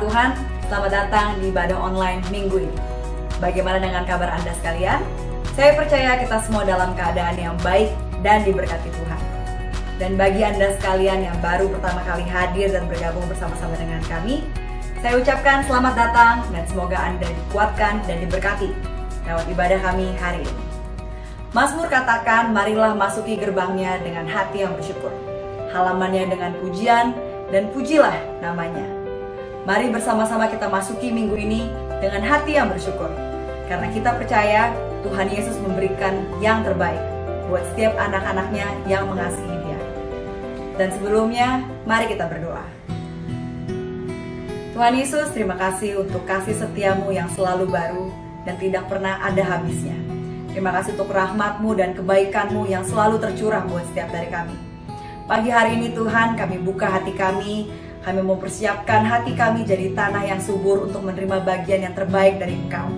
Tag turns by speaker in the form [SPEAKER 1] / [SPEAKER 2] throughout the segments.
[SPEAKER 1] Tuhan, selamat datang di ibadah online minggu ini. Bagaimana dengan kabar Anda sekalian? Saya percaya kita semua dalam keadaan yang baik dan diberkati Tuhan. Dan bagi Anda sekalian yang baru pertama kali hadir dan bergabung bersama-sama dengan kami, saya ucapkan selamat datang dan semoga Anda dikuatkan dan diberkati lewat ibadah kami hari ini. Mazmur katakan, marilah masuki gerbangnya dengan hati yang bersyukur, halamannya dengan pujian, dan pujilah namanya. Mari bersama-sama kita masuki minggu ini dengan hati yang bersyukur, karena kita percaya Tuhan Yesus memberikan yang terbaik buat setiap anak-anaknya yang mengasihi Dia. Dan sebelumnya, mari kita berdoa. Tuhan Yesus, terima kasih untuk kasih setiamu yang selalu baru dan tidak pernah ada habisnya. Terima kasih untuk rahmat-Mu dan kebaikan-Mu yang selalu tercurah buat setiap dari kami. Pagi hari ini Tuhan, kami buka hati kami mempersiapkan hati kami jadi tanah yang subur untuk menerima bagian yang terbaik dari Engkau.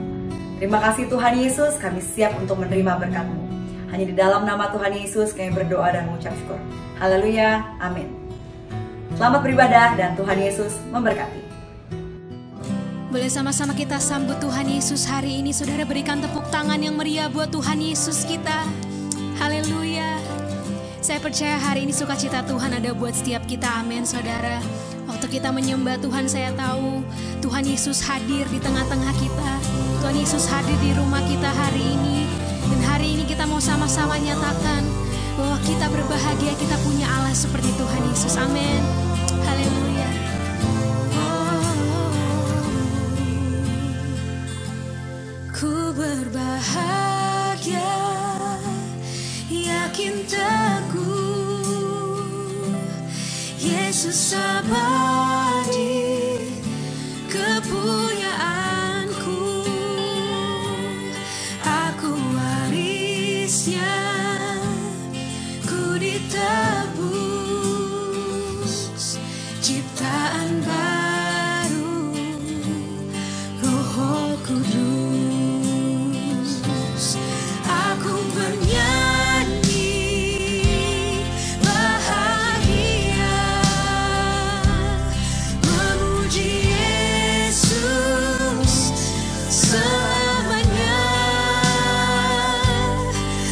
[SPEAKER 1] Terima kasih Tuhan Yesus, kami siap untuk menerima berkat-Mu. Hanya di dalam nama Tuhan Yesus kami berdoa dan mengucap syukur. Haleluya, amin. Selamat beribadah dan Tuhan Yesus memberkati.
[SPEAKER 2] Boleh sama-sama kita sambut Tuhan Yesus hari ini. Saudara, berikan tepuk tangan yang meriah buat Tuhan Yesus kita. Haleluya. Saya percaya hari ini sukacita Tuhan ada buat setiap kita. Amin, saudara. Waktu kita menyembah Tuhan, saya tahu Tuhan Yesus hadir di tengah-tengah kita. Tuhan Yesus hadir di rumah kita hari ini. Dan hari ini kita mau sama-sama nyatakan bahwa kita berbahagia, kita punya Allah seperti Tuhan Yesus. Amin. Haleluya. Ku berbahagia, yakin teguh, Yesus abadi, kepunyaanku, aku warisnya, ku ditebus, ciptaan baru, Roh Kudus, aku bernyanyi bahagia, memuji Yesus selamanya.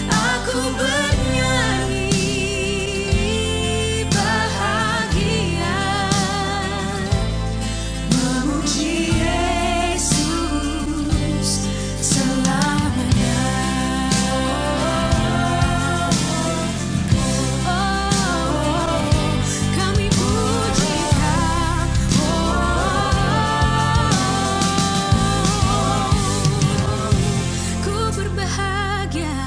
[SPEAKER 2] Aku bernyanyi bahagia, memuji Yesus selamanya. Kami puji Ku berbahagia,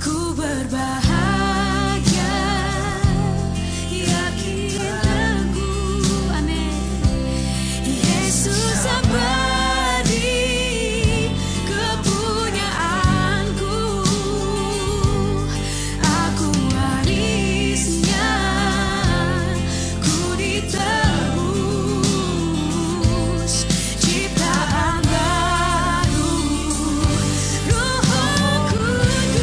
[SPEAKER 2] ku berbahagia, yakin teguh, amin. Yesus abadi, kepunyaanku, aku warisnya, ku ditebus, ciptaan baru, Roh Kudus,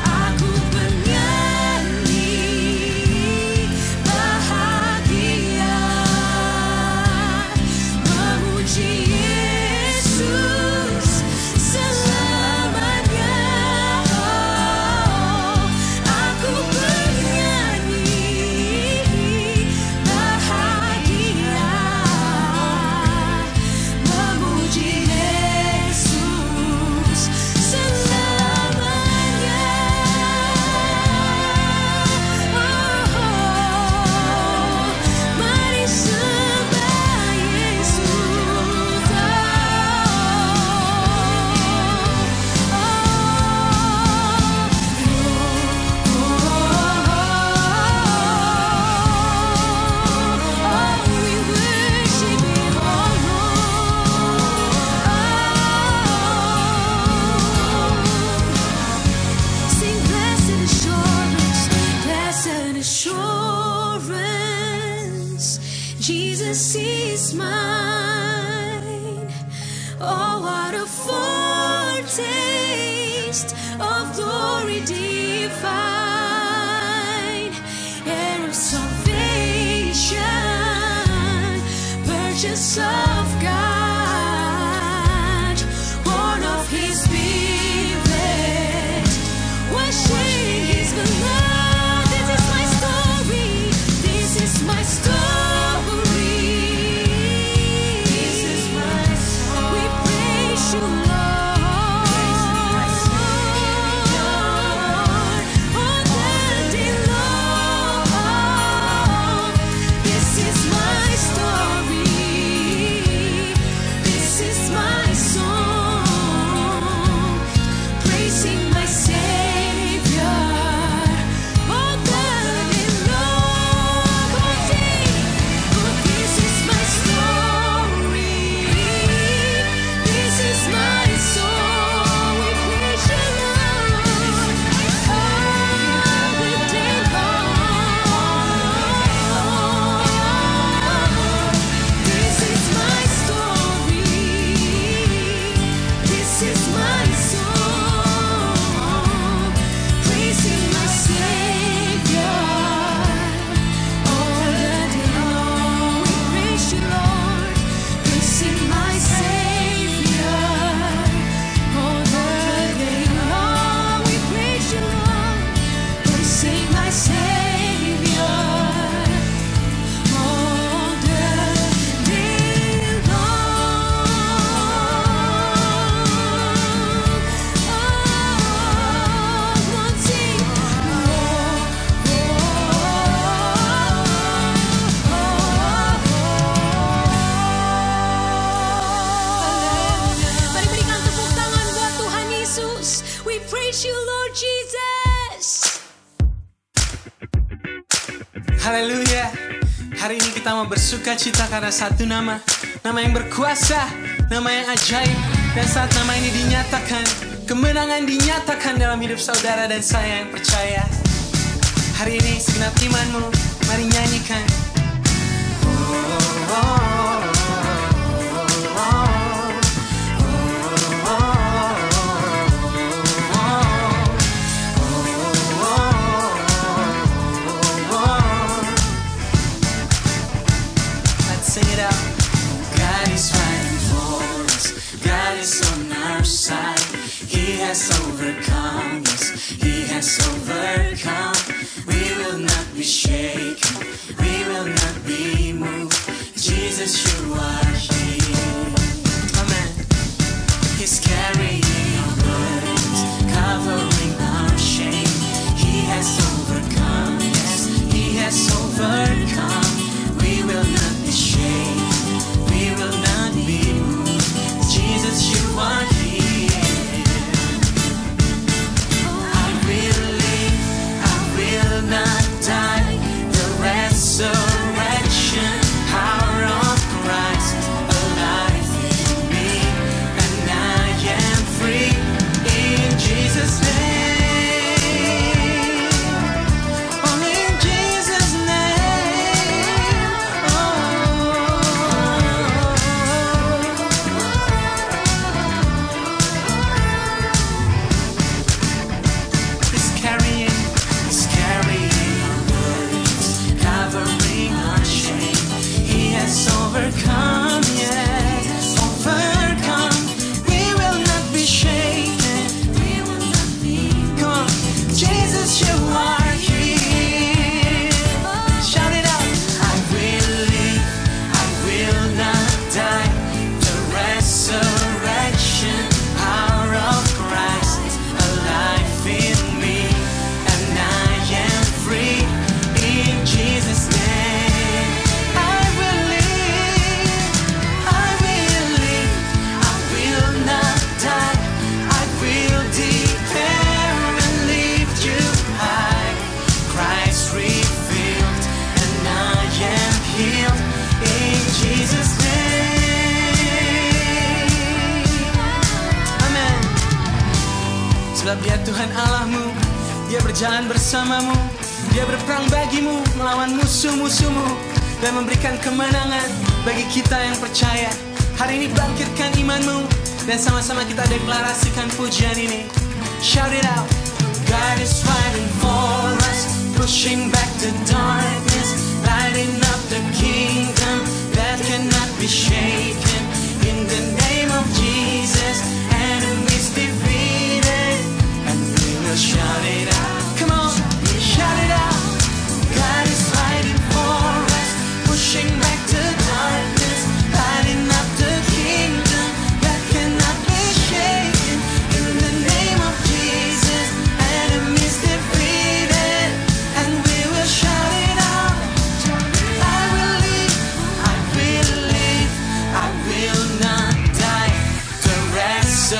[SPEAKER 2] aku bernyanyi bahagia, memuji Yesus selamanya. Aku bernyanyi bahagia, memuji Yesus selamanya. Mari sembah Yesus. We worship Him, oh Lord. Sing blessed assurance, Jesus is mine. Oh, what a foretaste of glory divine, heir of salvation, you Lord Jesus.
[SPEAKER 3] Haleluya. Hari ini kita mau bersuka cita karena satu nama. Nama yang berkuasa, nama yang ajaib. Dan saat nama ini dinyatakan, kemenangan dinyatakan dalam hidup saudara dan saya yang percaya. Hari ini segenap imanmu, mari nyanyikan. Let's sing it out. God is fighting for us. God is on our side. He has overcome us. He has overcome. We will not be shaken. We will not be moved. Jesus, you are here. Amen. He's carrying our burdens, covering our shame. He has overcome. Yes, He has overcome. We will not be shaken. We will not be moved. Jesus, you are here. I will live. I will not die. The resurrection power of Christ alive in me, and I am free in Jesus' name. Only in Jesus' name. He's carrying our burdens, covering our shame. He has overcome, yes, overcome. We will not be shaken. We will not be. Come on, Jesus, you are here. Shout it out. I will live. I will not die. The resurrection power of Christ alive in me, and I am free in Jesus' name. I will live. I will live. I will not die. I will declare and lift you high. Christ revealed, and I am healed in Jesus' name. Amen. Sebab Dia Tuhan Allahmu, Dia berjalan bersamamu, Dia berperang bagimu, melawan musuh-musuhmu, dan memberikan kemenangan bagi kita yang percaya. Hari ini bangkitkan imanmu, dan sama-sama kita deklarasikan pujian ini. Shout it out. God is fighting for us, pushing back the darkness, lighting up the kingdom that cannot be shaken. In the name of Jesus, enemies defeated, and we will shout it out. Come on, shout it out. God is fighting for us, pushing back the darkness, lighting up the kingdom that cannot be shaken. In the name of Jesus, enemies defeated, and we will shout it out. I will live. I will live. I will not die. The resurrection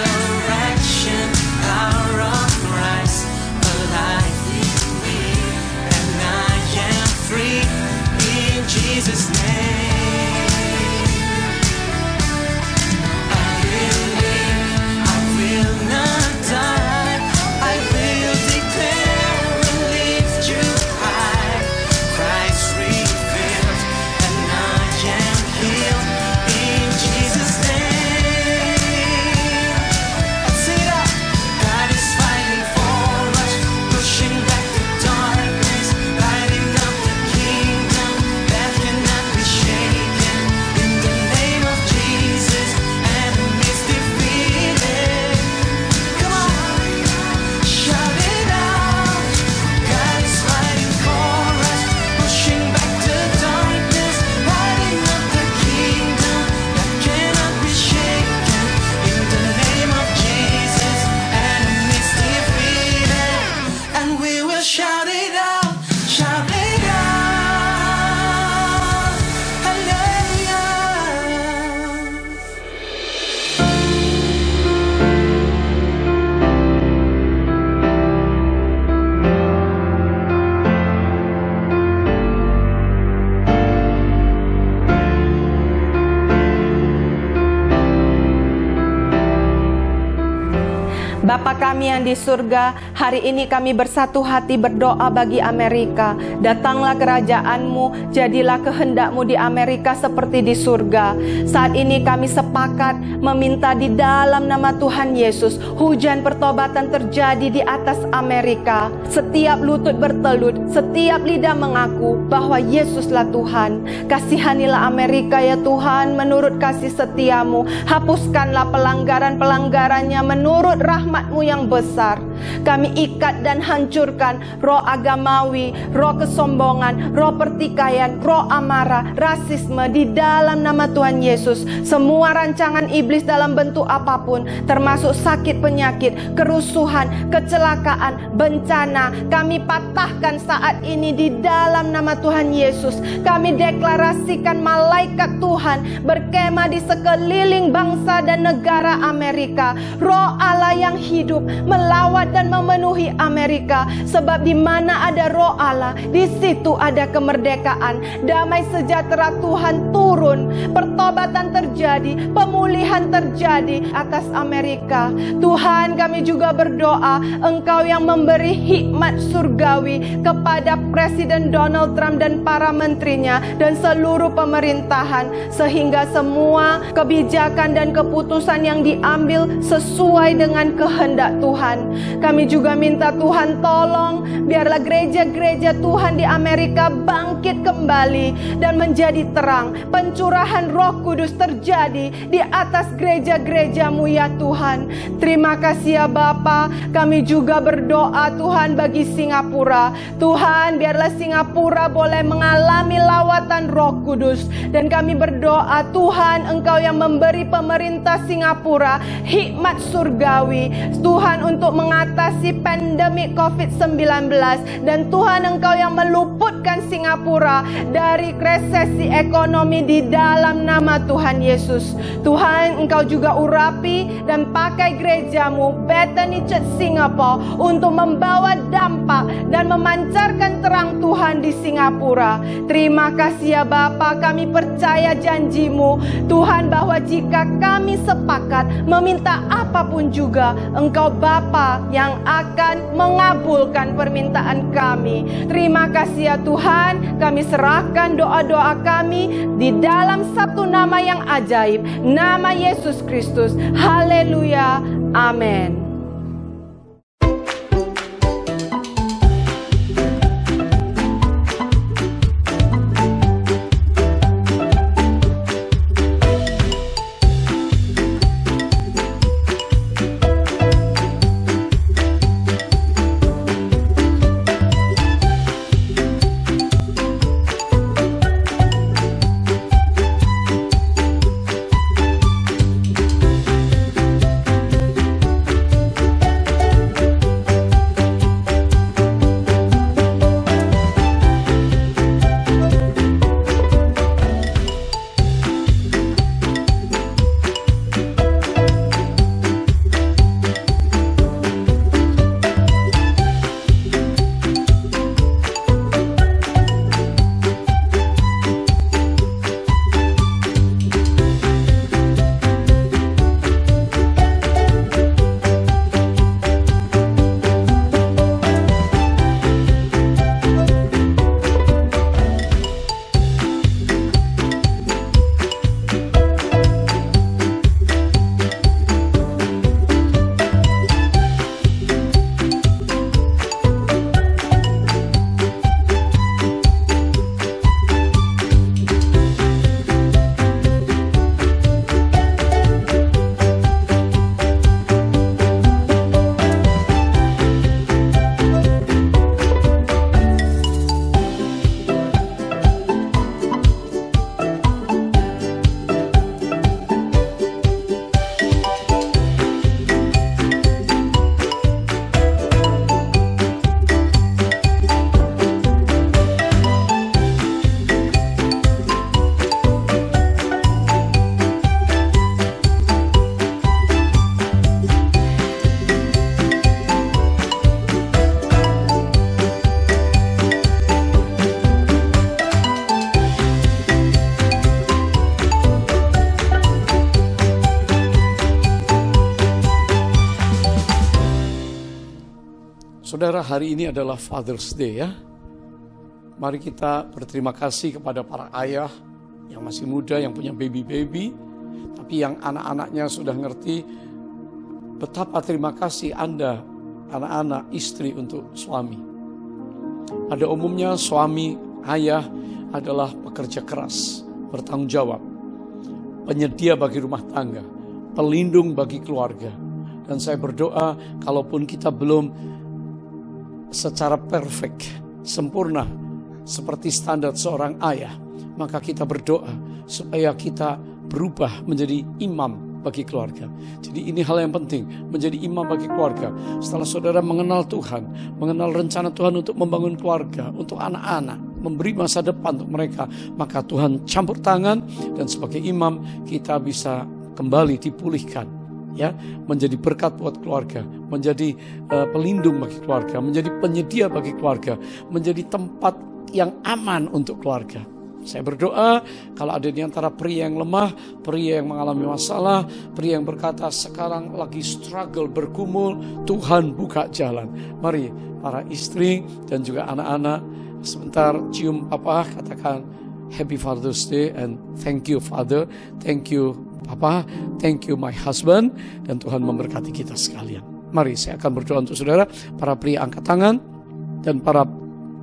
[SPEAKER 4] Bapa kami yang di surga, hari ini kami bersatu hati berdoa bagi Amerika. Datanglah kerajaan-Mu, jadilah kehendak-Mu di Amerika seperti di surga. Saat ini kami sepakat meminta di dalam nama Tuhan Yesus, hujan pertobatan terjadi di atas Amerika. Setiap lutut bertelut, setiap lidah mengaku bahwa Yesuslah Tuhan. Kasihanilah Amerika ya Tuhan, menurut kasih setia-Mu. Hapuskanlah pelanggaran-pelanggarannya menurut rahmat-Mu yang besar. Kami ikat dan hancurkan roh agamawi, roh kesombongan, roh pertikaian, roh amarah, rasisme di dalam nama Tuhan Yesus. Semua rancangan iblis dalam bentuk apapun, termasuk sakit penyakit, kerusuhan, kecelakaan, bencana, kami patahkan saat ini di dalam nama Tuhan Yesus. Kami deklarasikan malaikat Tuhan berkemah di sekeliling bangsa dan negara Amerika. Roh Allah yang hidup melawat dan memenuhi Amerika, sebab di mana ada roh Allah, di situ ada kemerdekaan. Damai sejahtera Tuhan turun, pertobatan terjadi, pemulihan terjadi atas Amerika. Tuhan, kami juga berdoa, Engkau yang memberi hikmat surgawi kepada Presiden Donald Trump dan para menterinya dan seluruh pemerintahan, sehingga semua kebijakan dan keputusan yang diambil sesuai dengan kehendak Tuhan. Kami juga minta Tuhan tolong, biarlah gereja-gereja Tuhan di Amerika bangkit kembali dan menjadi terang. Pencurahan Roh Kudus terjadi di atas gereja-gereja-Mu ya Tuhan. Terima kasih ya Bapa. Kami juga berdoa Tuhan bagi Singapura. Tuhan, biarlah Singapura boleh mengalami lawatan Roh Kudus. Dan kami berdoa Tuhan, Engkau yang memberi pemerintah Singapura hikmat surgawi Tuhan untuk mengatasi pandemi COVID-19. Dan Tuhan, Engkau yang meluputkan Singapura dari resesi ekonomi di dalam nama Tuhan Yesus. Tuhan, Engkau juga urapi dan pakai gereja-Mu Bethany Church Singapore untuk membawa dampak dan memancarkan terang Tuhan di Singapura. Terima kasih ya Bapa, kami percaya janji-Mu Tuhan, bahwa jika kami sepakat meminta apapun juga, Engkau Bapa yang akan mengabulkan permintaan kami. Terima kasih ya Tuhan, kami serahkan doa-doa kami di dalam satu nama yang ajaib, nama Yesus Kristus. Haleluya, amin.
[SPEAKER 5] Saudara, hari ini adalah Father's Day ya. Mari kita berterima kasih kepada para ayah yang masih muda, yang punya baby-baby, tapi yang anak-anaknya sudah ngerti betapa terima kasih Anda, anak-anak, istri untuk suami. Pada umumnya suami, ayah adalah pekerja keras, bertanggung jawab, penyedia bagi rumah tangga, pelindung bagi keluarga. Dan saya berdoa, kalaupun kita belum secara perfect, sempurna, seperti standar seorang ayah, maka kita berdoa supaya kita berubah menjadi imam bagi keluarga. Jadi ini hal yang penting, menjadi imam bagi keluarga. Setelah saudara mengenal Tuhan, mengenal rencana Tuhan untuk membangun keluarga, untuk anak-anak, memberi masa depan untuk mereka, maka Tuhan campur tangan, dan sebagai imam kita bisa kembali dipulihkan, ya, menjadi berkat buat keluarga, menjadi pelindung bagi keluarga, menjadi penyedia bagi keluarga, menjadi tempat yang aman untuk keluarga. Saya berdoa kalau ada di antara pria yang lemah, pria yang mengalami masalah, pria yang berkata sekarang lagi struggle, bergumul, Tuhan buka jalan. Mari para istri dan juga anak-anak sebentar cium papa, katakan Happy Father's Day and thank you Father, thank you Papa, thank you my husband, dan Tuhan memberkati kita sekalian. Mari saya akan berdoa untuk saudara. Para pria angkat tangan, dan para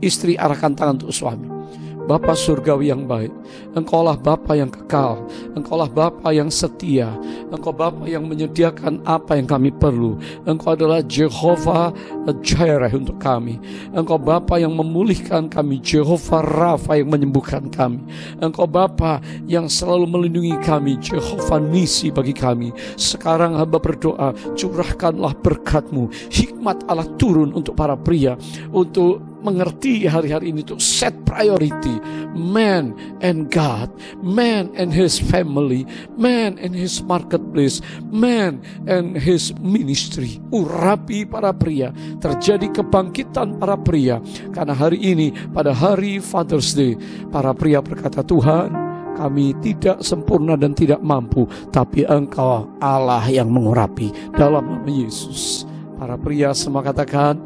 [SPEAKER 5] istri arahkan tangan untuk suami. Bapa surgawi yang baik, Engkaulah Bapa yang kekal, Engkaulah Bapa yang setia, Engkau Bapa yang menyediakan apa yang kami perlu. Engkau adalah Jehovah Jireh untuk kami. Engkau Bapa yang memulihkan kami, Jehovah Rafa yang menyembuhkan kami. Engkau Bapa yang selalu melindungi kami, Jehovah Nisi bagi kami. Sekarang hamba berdoa, curahkanlah berkat-Mu, hikmat Allah turun untuk para pria, untuk mengerti hari-hari ini, untuk set priority man and God, man and his family, man and his marketplace, man and his ministry. Urapi para pria, terjadi kebangkitan para pria, karena hari ini pada hari Father's Day para pria berkata, Tuhan, kami tidak sempurna dan tidak mampu, tapi Engkau Allah yang mengurapi, dalam nama Yesus. Para pria semua katakan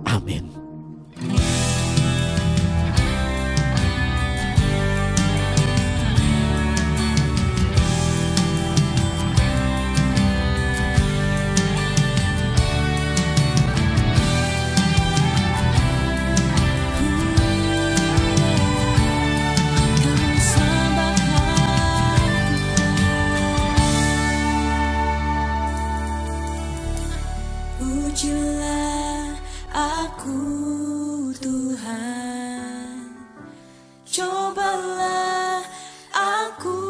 [SPEAKER 5] amin.
[SPEAKER 6] Pujilah aku Tuhan, cobalah aku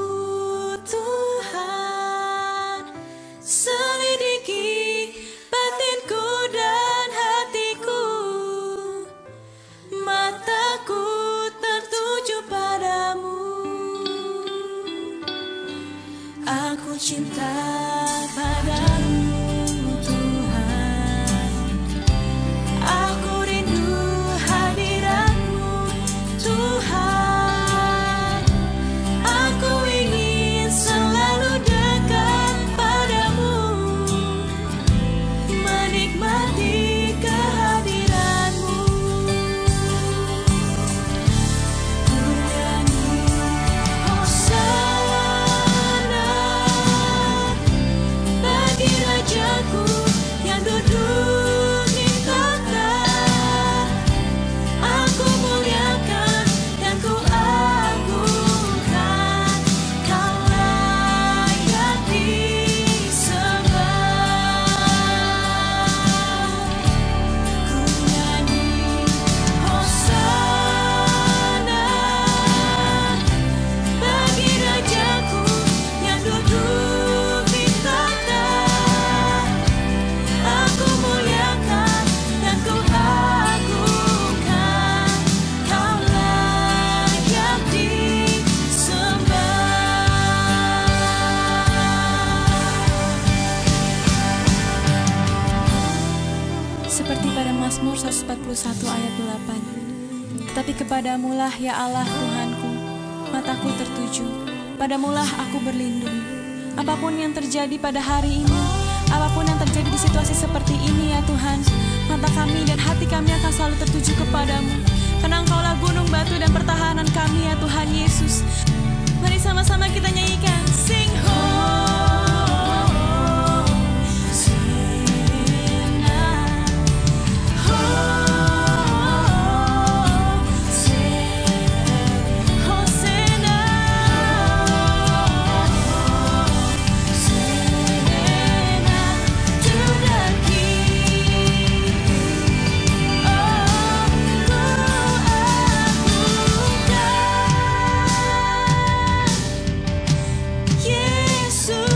[SPEAKER 6] Tuhan, selidiki batinku dan hatiku, mataku tertuju padamu. Aku cinta padamu
[SPEAKER 2] Mazmur 141 ayat 8. Tetapi kepadamulah ya Allah Tuhanku, mataku tertuju, padamulah aku berlindung. Apapun yang terjadi pada hari ini, apapun yang terjadi di situasi seperti ini ya Tuhan,
[SPEAKER 6] mata kami dan hati kami akan selalu tertuju kepadamu. Karena Engkaulah gunung, batu, dan pertahanan kami ya Tuhan Yesus. Mari sama-sama kita nyanyikan. Sing Yesus.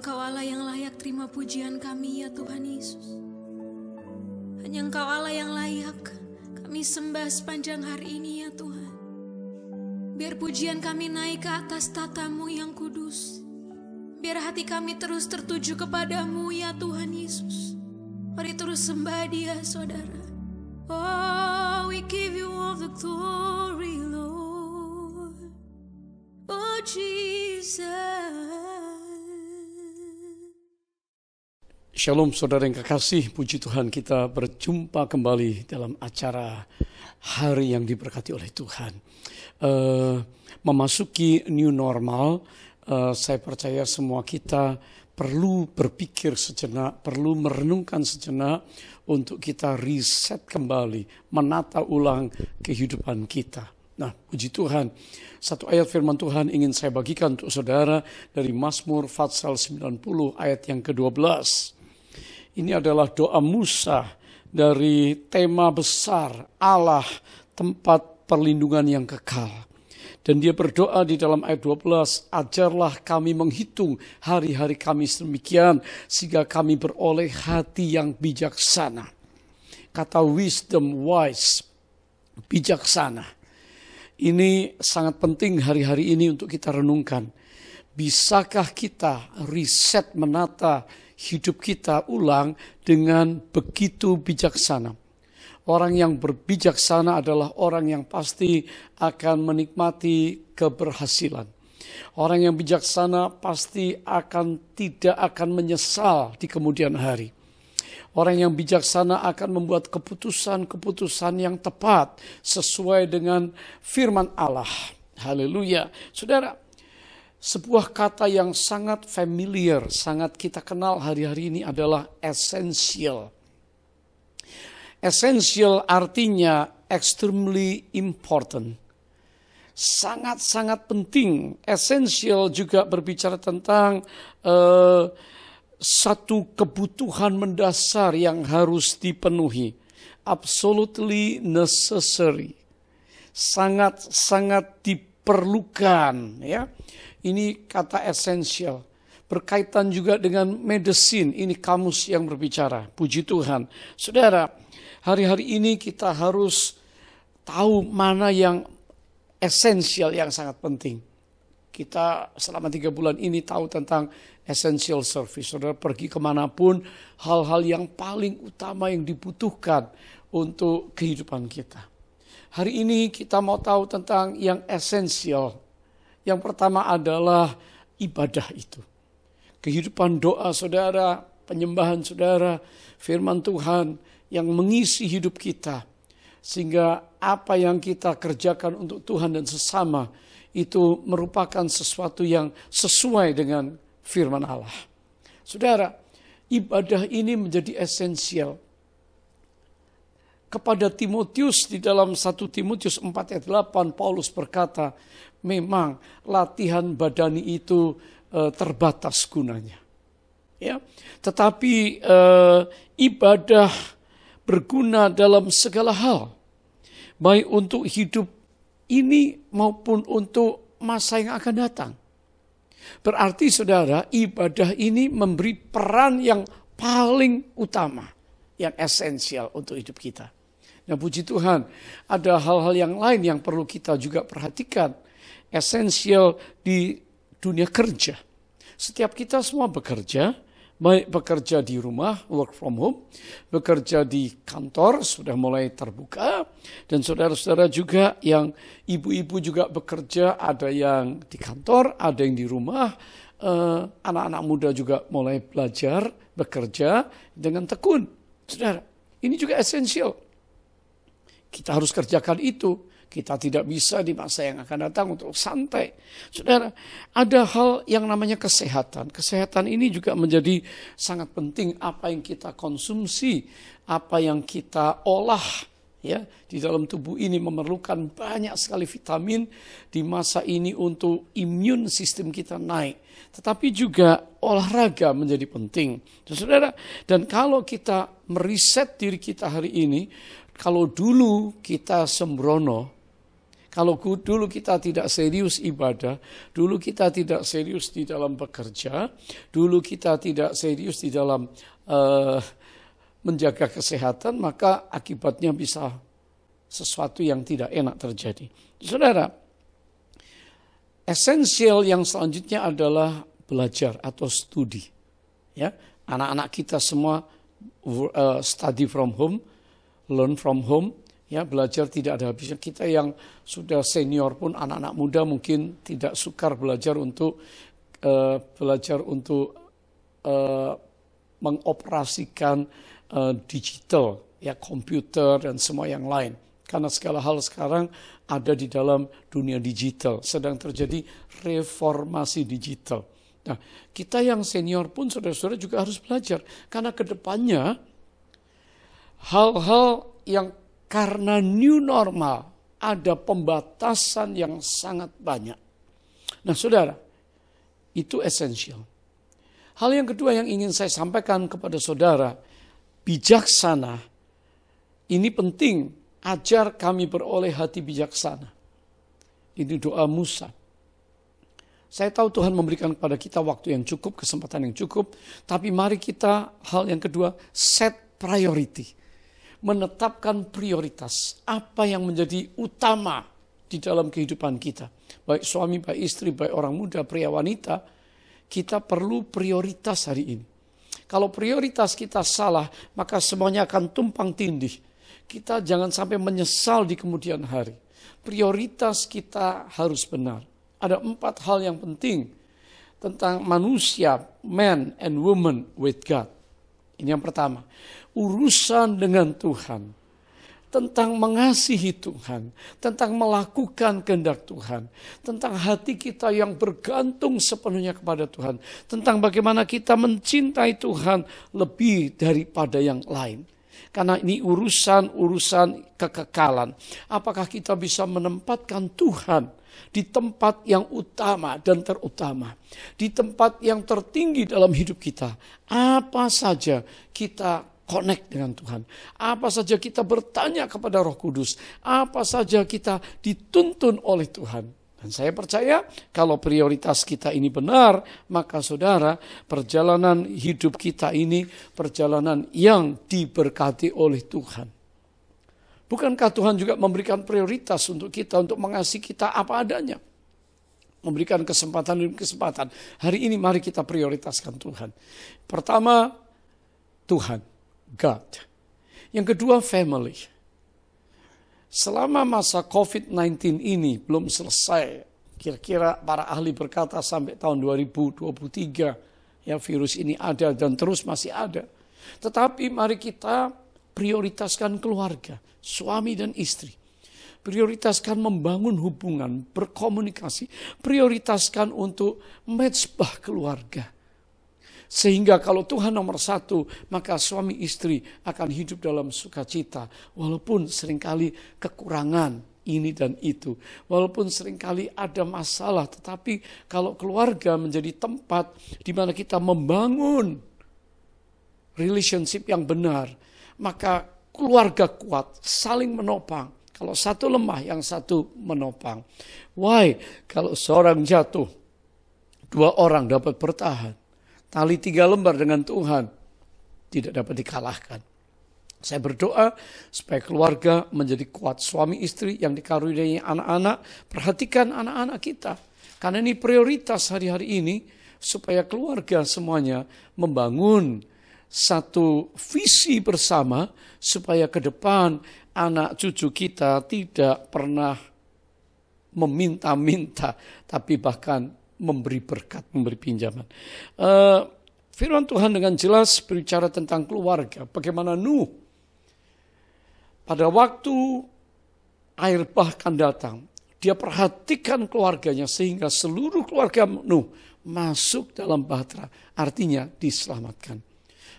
[SPEAKER 2] Engkau Allah yang layak terima pujian kami ya Tuhan Yesus. Hanya Engkau Allah yang layak kami sembah sepanjang hari ini ya Tuhan. Biar pujian kami naik ke atas tata-Mu yang kudus. Biar hati kami terus tertuju kepadamu ya Tuhan Yesus. Mari terus sembah Dia saudara. Oh, we give you all the glory Lord. Oh Jesus.
[SPEAKER 5] Shalom saudara yang kekasih, puji Tuhan kita berjumpa kembali dalam acara hari yang diberkati oleh Tuhan. Memasuki new normal, saya percaya semua kita perlu berpikir sejenak, perlu merenungkan sejenak untuk kita reset kembali, menata ulang kehidupan kita. Nah, puji Tuhan, satu ayat firman Tuhan ingin saya bagikan untuk saudara dari Mazmur Fatsal 90 ayat yang ke-12. Ini adalah doa Musa dari tema besar Allah, tempat perlindungan yang kekal. Dan dia berdoa di dalam ayat 12, ajarlah kami menghitung hari-hari kami sedemikian, sehingga kami beroleh hati yang bijaksana. Kata wisdom, wise, bijaksana. Ini sangat penting hari-hari ini untuk kita renungkan. Bisakah kita reset menata hidup kita ulang dengan begitu bijaksana? Orang yang berbijaksana adalah orang yang pasti akan menikmati keberhasilan. Orang yang bijaksana pasti tidak akan menyesal di kemudian hari. Orang yang bijaksana akan membuat keputusan-keputusan yang tepat sesuai dengan firman Allah. Haleluya. Saudara, sebuah kata yang sangat familiar, sangat kita kenal hari-hari ini adalah essential. Essential artinya extremely important. Sangat-sangat penting. Essential juga berbicara tentang satu kebutuhan mendasar yang harus dipenuhi. Absolutely necessary. Sangat-sangat diperlukan. Ya. Ini kata essential. Berkaitan juga dengan medicine. Ini kamus yang berbicara. Puji Tuhan. Saudara, hari-hari ini kita harus tahu mana yang esensial, yang sangat penting. Kita selama 3 bulan ini tahu tentang essential service. Saudara pergi kemanapun, hal-hal yang paling utama yang dibutuhkan untuk kehidupan kita. Hari ini kita mau tahu tentang yang esensial. Yang pertama adalah ibadah itu. Kehidupan doa saudara, penyembahan saudara, firman Tuhan yang mengisi hidup kita. Sehingga apa yang kita kerjakan untuk Tuhan dan sesama itu merupakan sesuatu yang sesuai dengan firman Allah. Saudara, ibadah ini menjadi esensial. Kepada Timotius di dalam 1 Timotius 4 ayat 8 Paulus berkata, memang latihan badani itu terbatas gunanya. Ya, tetapi ibadah berguna dalam segala hal, baik untuk hidup ini maupun untuk masa yang akan datang. Berarti saudara, ibadah ini memberi peran yang paling utama, yang esensial untuk hidup kita. Nah, puji Tuhan, ada hal-hal yang lain yang perlu kita juga perhatikan. Esensial di dunia kerja. Setiap kita semua bekerja, baik bekerja di rumah, work from home, bekerja di kantor, sudah mulai terbuka, dan saudara-saudara juga yang ibu-ibu juga bekerja, ada yang di kantor, ada yang di rumah, anak-anak muda juga mulai belajar, bekerja dengan tekun. Saudara, ini juga esensial. Kita harus kerjakan itu. Kita tidak bisa di masa yang akan datang untuk santai. Saudara, ada hal yang namanya kesehatan. Kesehatan ini juga menjadi sangat penting, apa yang kita konsumsi, apa yang kita olah. Ya, di dalam tubuh ini memerlukan banyak sekali vitamin di masa ini untuk imun sistem kita naik. Tetapi juga olahraga menjadi penting. Saudara, dan kalau kita meriset diri kita hari ini, kalau dulu kita sembrono, Kalau dulu kita tidak serius ibadah, dulu kita tidak serius di dalam bekerja, dulu kita tidak serius di dalam menjaga kesehatan, maka akibatnya bisa sesuatu yang tidak enak terjadi. Saudara, esensial yang selanjutnya adalah belajar atau studi. Ya, anak-anak kita semua study from home, learn from home. Ya, belajar tidak ada habisnya. Kita yang sudah senior pun, anak-anak muda mungkin tidak sukar belajar untuk mengoperasikan digital, ya, komputer dan semua yang lain. Karena segala hal sekarang ada di dalam dunia digital. Sedang terjadi reformasi digital. Nah, kita yang senior pun saudara-saudara juga harus belajar. Karena ke depannya hal-hal yang karena new normal ada pembatasan yang sangat banyak. Nah, saudara, itu esensial. Hal yang kedua yang ingin saya sampaikan kepada saudara, bijaksana. Ini penting, ajar kami beroleh hati bijaksana. Ini doa Musa. Saya tahu Tuhan memberikan kepada kita waktu yang cukup, kesempatan yang cukup. Tapi mari kita, hal yang kedua, set priority. Menetapkan prioritas. Apa yang menjadi utama di dalam kehidupan kita. Baik suami, baik istri, baik orang muda, pria, wanita. Kita perlu prioritas hari ini. Kalau prioritas kita salah, maka semuanya akan tumpang tindih. Kita jangan sampai menyesal di kemudian hari. Prioritas kita harus benar. Ada 4 hal yang penting tentang manusia, man and woman with God. Ini yang pertama, urusan dengan Tuhan, tentang mengasihi Tuhan, tentang melakukan kehendak Tuhan, tentang hati kita yang bergantung sepenuhnya kepada Tuhan, tentang bagaimana kita mencintai Tuhan lebih daripada yang lain. Karena ini urusan kekekalan. Apakah kita bisa menempatkan Tuhan di tempat yang utama dan terutama, di tempat yang tertinggi dalam hidup kita? Apa saja kita connect dengan Tuhan, apa saja kita bertanya kepada Roh Kudus, apa saja kita dituntun oleh Tuhan. Dan saya percaya kalau prioritas kita ini benar, maka saudara, perjalanan hidup kita ini perjalanan yang diberkati oleh Tuhan. Bukankah Tuhan juga memberikan prioritas untuk kita, untuk mengasihi kita apa adanya? Memberikan kesempatan demi kesempatan. Hari ini mari kita prioritaskan Tuhan. Pertama, Tuhan, God. Yang kedua, family. Selama masa COVID-19 ini belum selesai, kira-kira para ahli berkata sampai tahun 2023, ya, virus ini ada dan terus masih ada. Tetapi mari kita prioritaskan keluarga, suami dan istri. Prioritaskan membangun hubungan, berkomunikasi. Prioritaskan untuk mezbah keluarga. Sehingga kalau Tuhan nomor 1, maka suami istri akan hidup dalam sukacita. Walaupun seringkali kekurangan ini dan itu. Walaupun seringkali ada masalah. Tetapi kalau keluarga menjadi tempat di mana kita membangun relationship yang benar, maka keluarga kuat, saling menopang. Kalau satu lemah, yang satu menopang. Why? Kalau seorang jatuh, 2 orang dapat bertahan. Tali 3 lembar dengan Tuhan tidak dapat dikalahkan. Saya berdoa supaya keluarga menjadi kuat. Suami istri yang dikaruniai anak-anak, perhatikan anak-anak kita. Karena ini prioritas hari-hari ini, supaya keluarga semuanya membangun satu visi bersama, supaya ke depan anak cucu kita tidak pernah meminta-minta, tapi bahkan memberi berkat, memberi pinjaman. Firman Tuhan dengan jelas berbicara tentang keluarga. Bagaimana Nuh pada waktu air bah akan datang, dia perhatikan keluarganya sehingga seluruh keluarga Nuh masuk dalam bahtera, artinya diselamatkan.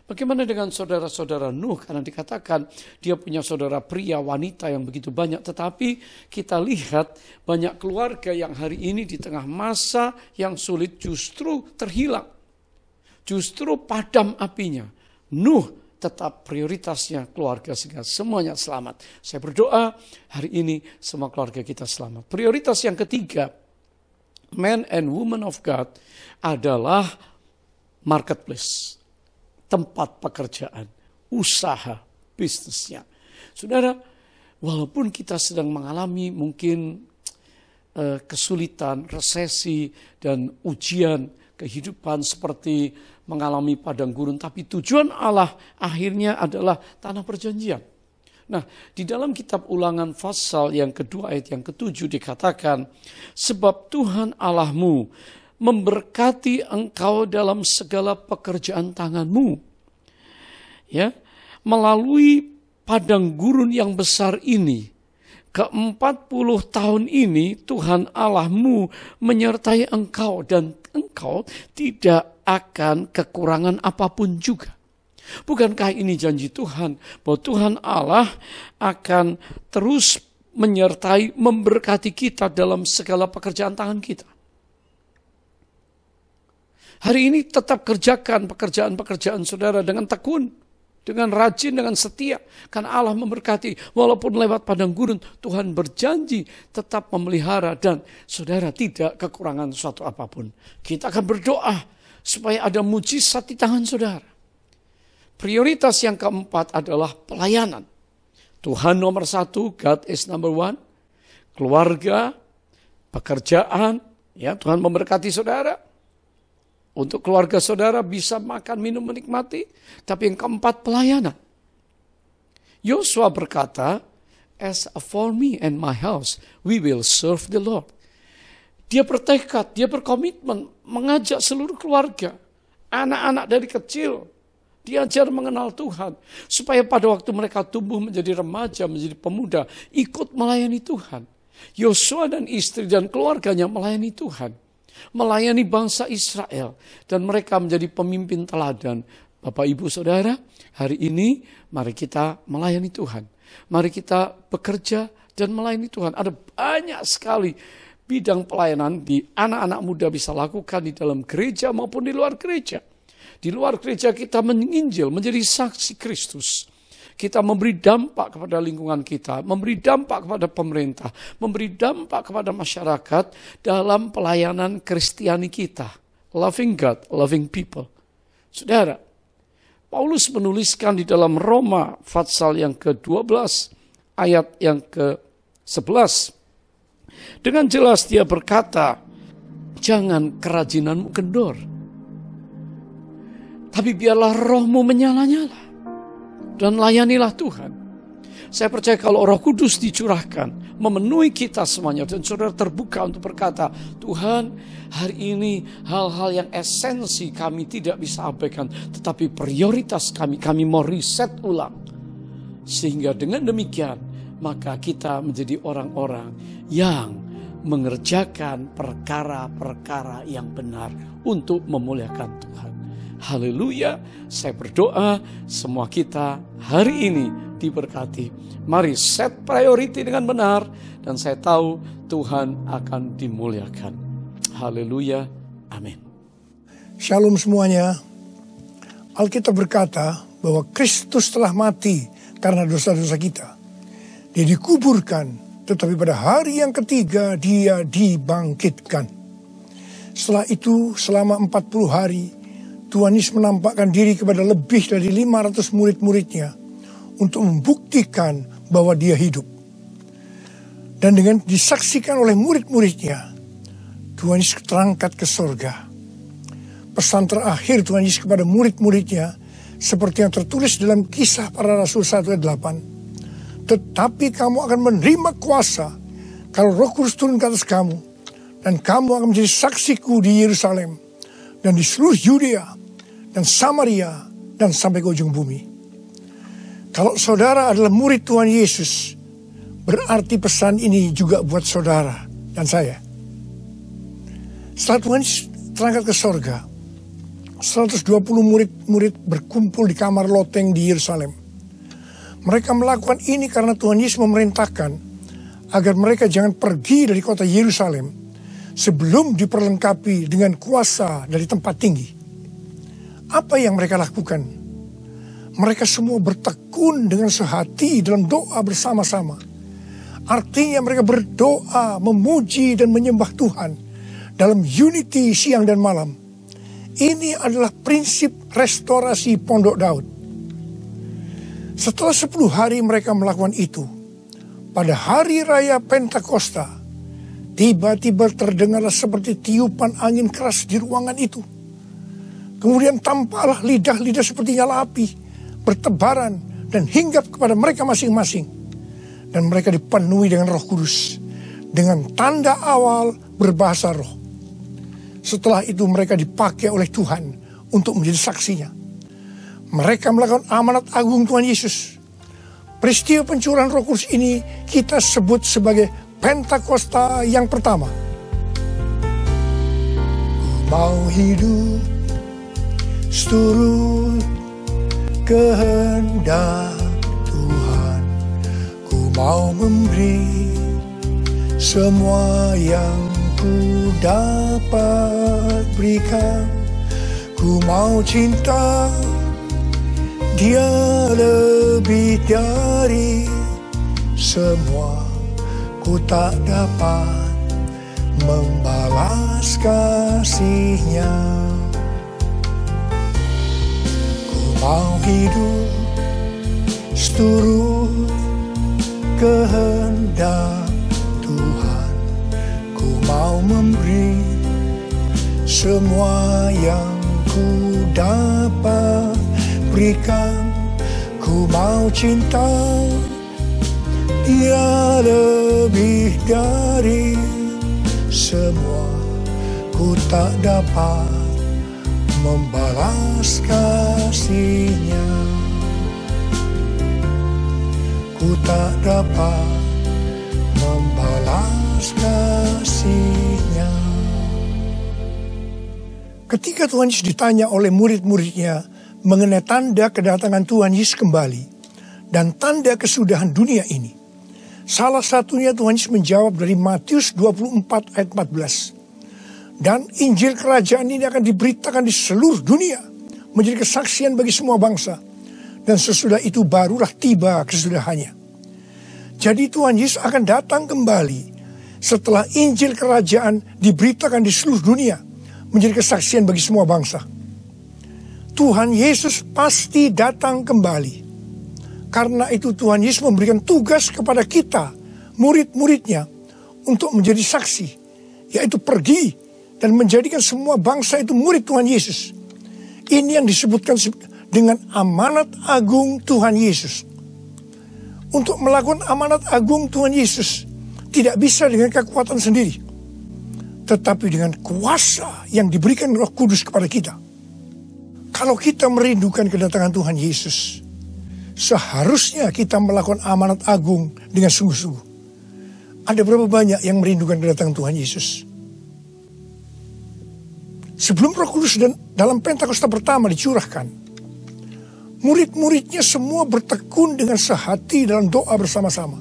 [SPEAKER 5] Bagaimana dengan saudara-saudara Nuh? Karena dikatakan dia punya saudara pria, wanita yang begitu banyak. Tetapi kita lihat banyak keluarga yang hari ini di tengah masa yang sulit justru terhilang. Justru padam apinya. Nuh tetap prioritasnya keluarga sehingga semuanya selamat. Saya berdoa hari ini semua keluarga kita selamat. Prioritas yang ketiga, men and woman of God adalah marketplace, tempat pekerjaan, usaha, bisnisnya. Saudara, walaupun kita sedang mengalami mungkin kesulitan, resesi, dan ujian kehidupan seperti mengalami padang gurun, tapi tujuan Allah akhirnya adalah tanah perjanjian. Nah, di dalam kitab Ulangan pasal yang kedua ayat yang ke-7 dikatakan, sebab Tuhan Allahmu memberkati engkau dalam segala pekerjaan tanganmu. Ya, melalui padang gurun yang besar ini, ke-40 tahun ini Tuhan Allahmu menyertai engkau dan engkau tidak akan kekurangan apapun juga. Bukankah ini janji Tuhan bahwa Tuhan Allah akan terus menyertai, memberkati kita dalam segala pekerjaan tangan kita? Hari ini tetap kerjakan pekerjaan-pekerjaan saudara dengan tekun, dengan rajin, dengan setia. Karena Allah memberkati. Walaupun lewat padang gurun, Tuhan berjanji tetap memelihara. Dan saudara tidak kekurangan suatu apapun. Kita akan berdoa supaya ada mujizat di tangan saudara. Prioritas yang keempat adalah pelayanan. Tuhan nomor 1, God is number 1. Keluarga, pekerjaan. Ya, Tuhan memberkati saudara. Untuk keluarga saudara bisa makan, minum, menikmati. Tapi yang keempat, pelayanan. Yosua berkata, as for me and my house, we will serve the Lord. Dia bertekad, dia berkomitmen mengajak seluruh keluarga. Anak-anak dari kecil, diajar mengenal Tuhan. Supaya pada waktu mereka tumbuh menjadi remaja, menjadi pemuda, ikut melayani Tuhan. Yosua dan istri dan keluarganya melayani Tuhan. Melayani bangsa Israel. Dan mereka menjadi pemimpin teladan. Bapak, Ibu, Saudara, hari ini mari kita melayani Tuhan. Mari kita bekerja dan melayani Tuhan. Ada banyak sekali bidang pelayanan di anak-anak muda bisa lakukan di dalam gereja maupun di luar gereja. Di luar gereja kita menginjil, menjadi saksi Kristus. Kita memberi dampak kepada lingkungan kita, memberi dampak kepada pemerintah, memberi dampak kepada masyarakat dalam pelayanan Kristiani kita. Loving God, loving people. Saudara, Paulus menuliskan di dalam Roma pasal yang ke-12 ayat yang ke-11. Dengan jelas dia berkata, jangan kerajinanmu kendor, tapi biarlah rohmu menyala-nyala. Dan layanilah Tuhan. Saya percaya kalau Roh Kudus dicurahkan, memenuhi kita semuanya, dan saudara terbuka untuk berkata, Tuhan, hari ini hal-hal yang esensi kami tidak bisa abaikan, tetapi prioritas kami mau riset ulang. Sehingga dengan demikian, maka kita menjadi orang-orang yang mengerjakan perkara-perkara yang benar untuk memuliakan Tuhan. Haleluya, saya berdoa semua kita hari ini diberkati. Mari set priority dengan benar dan saya tahu Tuhan akan dimuliakan. Haleluya, amin.
[SPEAKER 7] Shalom semuanya. Alkitab berkata bahwa Kristus telah mati karena dosa-dosa kita. Dia dikuburkan, tetapi pada hari yang ketiga dia dibangkitkan. Setelah itu selama 40 hari Tuhan Yesus menampakkan diri kepada lebih dari 500 murid-muridnya untuk membuktikan bahwa dia hidup. Dan dengan disaksikan oleh murid-muridnya, Tuhan Yesus terangkat ke sorga. Pesan terakhir Tuhan Yesus kepada murid-muridnya seperti yang tertulis dalam Kisah Para Rasul 1 ayat 8. Tetapi kamu akan menerima kuasa kalau Roh Kudus turun ke atas kamu, dan kamu akan menjadi saksiku di Yerusalem dan di seluruh Yudea dan Samaria dan sampai ke ujung bumi. Kalau saudara adalah murid Tuhan Yesus, berarti pesan ini juga buat saudara dan saya. Setelah Tuhan terangkat ke sorga, 120 murid-murid berkumpul di kamar loteng di Yerusalem. Mereka melakukan ini karena Tuhan Yesus memerintahkan agar mereka jangan pergi dari kota Yerusalem sebelum diperlengkapi dengan kuasa dari tempat tinggi. Apa yang mereka lakukan? Mereka semua bertekun dengan sehati dalam doa bersama-sama. Artinya mereka berdoa, memuji dan menyembah Tuhan dalam unity siang dan malam. Ini adalah prinsip restorasi Pondok Daud. Setelah 10 hari mereka melakukan itu, pada hari raya Pentakosta, tiba-tiba terdengarlah seperti tiupan angin keras di ruangan itu. Kemudian tampaklah lidah-lidah seperti nyala api bertebaran dan hinggap kepada mereka masing-masing. Dan mereka dipenuhi dengan Roh Kudus, dengan tanda awal berbahasa roh. Setelah itu mereka dipakai oleh Tuhan untuk menjadi saksinya. Mereka melakukan amanat agung Tuhan Yesus. Peristiwa pencurahan Roh Kudus ini kita sebut sebagai Pentakosta yang pertama. Mau hidup seturut kehendak Tuhan, ku mau memberi semua yang ku dapat berikan. Ku mau cinta Dia lebih dari semua. Ku tak dapat membalas kasih-Nya. Mau hidup seturut kehendak Tuhan. Ku mau memberi semua yang ku dapat berikan. Ku mau cinta Dia lebih dari semua. Ku tak dapat membalas kasih-Nya. Ku tak dapat membalas kasih-Nya. Ketika Tuhan Yesus ditanya oleh murid-muridnya mengenai tanda kedatangan Tuhan Yesus kembali dan tanda kesudahan dunia ini, salah satunya Tuhan Yesus menjawab dari Matius 24 ayat 14. Dan Injil Kerajaan ini akan diberitakan di seluruh dunia, menjadi kesaksian bagi semua bangsa. Dan sesudah itu barulah tiba kesudahannya. Jadi Tuhan Yesus akan datang kembali setelah Injil Kerajaan diberitakan di seluruh dunia, menjadi kesaksian bagi semua bangsa. Tuhan Yesus pasti datang kembali. Karena itu Tuhan Yesus memberikan tugas kepada kita, murid-muridnya, untuk menjadi saksi, yaitu pergi dan menjadikan semua bangsa itu murid Tuhan Yesus. Ini yang disebutkan dengan amanat agung Tuhan Yesus. Untuk melakukan amanat agung Tuhan Yesus tidak bisa dengan kekuatan sendiri, tetapi dengan kuasa yang diberikan Roh Kudus kepada kita. Kalau kita merindukan kedatangan Tuhan Yesus, seharusnya kita melakukan amanat agung dengan sungguh-sungguh. Ada berapa banyak yang merindukan kedatangan Tuhan Yesus? Sebelum Roh Kudus dan dalam Pentakosta pertama dicurahkan, murid-muridnya semua bertekun dengan sehati dalam doa bersama-sama.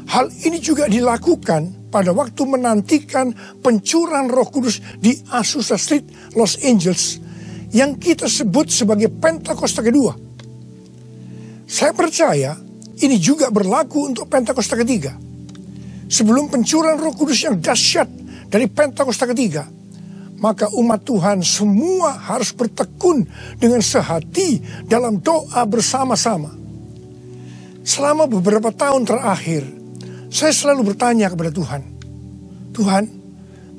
[SPEAKER 7] Hal ini juga dilakukan pada waktu menantikan pencurahan Roh Kudus di Azusa Street, Los Angeles, yang kita sebut sebagai Pentakosta kedua. Saya percaya ini juga berlaku untuk Pentakosta ketiga. Sebelum pencurahan Roh Kudus yang dahsyat dari Pentakosta ketiga, maka umat Tuhan semua harus bertekun dengan sehati dalam doa bersama-sama. Selama beberapa tahun terakhir, saya selalu bertanya kepada Tuhan, Tuhan,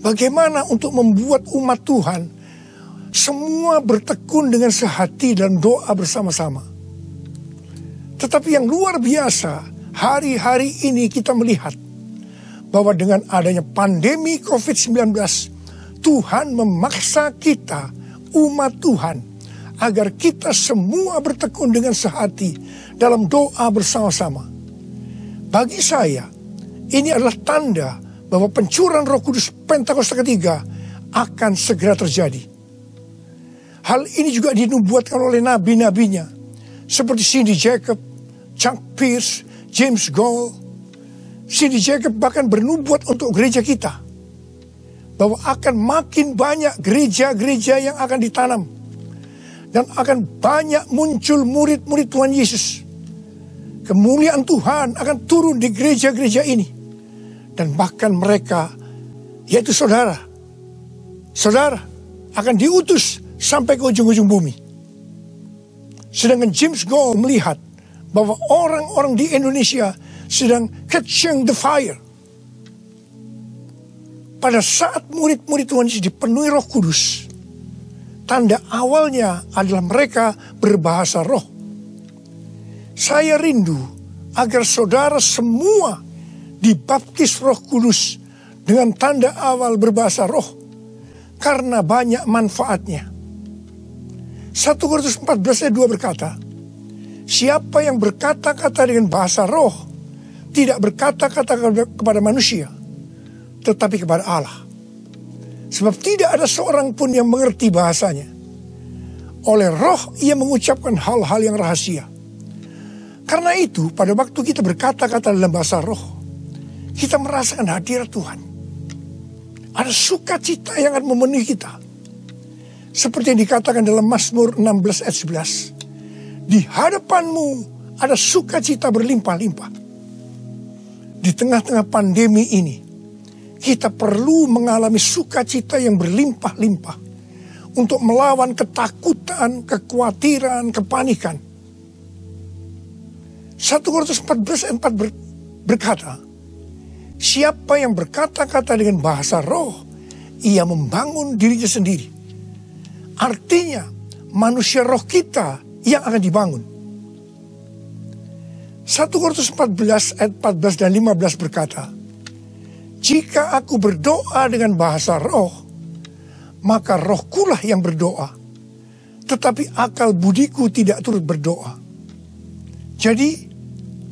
[SPEAKER 7] bagaimana untuk membuat umat Tuhan semua bertekun dengan sehati dalam doa bersama-sama? Tetapi yang luar biasa, hari-hari ini kita melihat bahwa dengan adanya pandemi COVID-19, Tuhan memaksa kita, umat Tuhan, agar kita semua bertekun dengan sehati dalam doa bersama-sama. Bagi saya, ini adalah tanda bahwa pencurahan Roh Kudus Pentakosta ketiga akan segera terjadi. Hal ini juga dinubuatkan oleh nabi-nabinya, seperti Cindy Jacob, Chuck Pierce, James Goll. Cindy Jacob bahkan bernubuat untuk gereja kita, bahwa akan makin banyak gereja-gereja yang akan ditanam. Dan akan banyak muncul murid-murid Tuhan Yesus. Kemuliaan Tuhan akan turun di gereja-gereja ini. Dan bahkan mereka, yaitu saudara akan diutus sampai ke ujung-ujung bumi. Sedangkan James Goll melihat bahwa orang-orang di Indonesia sedang catching the fire. Pada saat murid-murid Tuhan Yesus dipenuhi Roh Kudus, tanda awalnya adalah mereka berbahasa roh. Saya rindu agar saudara semua dibaptis Roh Kudus dengan tanda awal berbahasa roh, karena banyak manfaatnya. 1 Korintus 14 ayat 2 berkata, siapa yang berkata-kata dengan bahasa roh tidak berkata-kata kepada manusia, tetapi kepada Allah. Sebab tidak ada seorang pun yang mengerti bahasanya. Oleh roh ia mengucapkan hal-hal yang rahasia. Karena itu pada waktu kita berkata-kata dalam bahasa roh, kita merasakan hadirat Tuhan. Ada sukacita yang akan memenuhi kita. Seperti yang dikatakan dalam Mazmur 16 ayat 11. Di hadapanmu ada sukacita berlimpah-limpah. Di tengah-tengah pandemi ini, kita perlu mengalami sukacita yang berlimpah-limpah untuk melawan ketakutan, kekhawatiran, kepanikan. 1 Korintus 14 ayat 4 berkata, siapa yang berkata-kata dengan bahasa roh, ia membangun dirinya sendiri. Artinya, manusia roh kita yang akan dibangun. 1 Korintus 14 ayat 14 dan 15 berkata, jika aku berdoa dengan bahasa roh, maka rohkulah yang berdoa, tetapi akal budiku tidak turut berdoa. Jadi,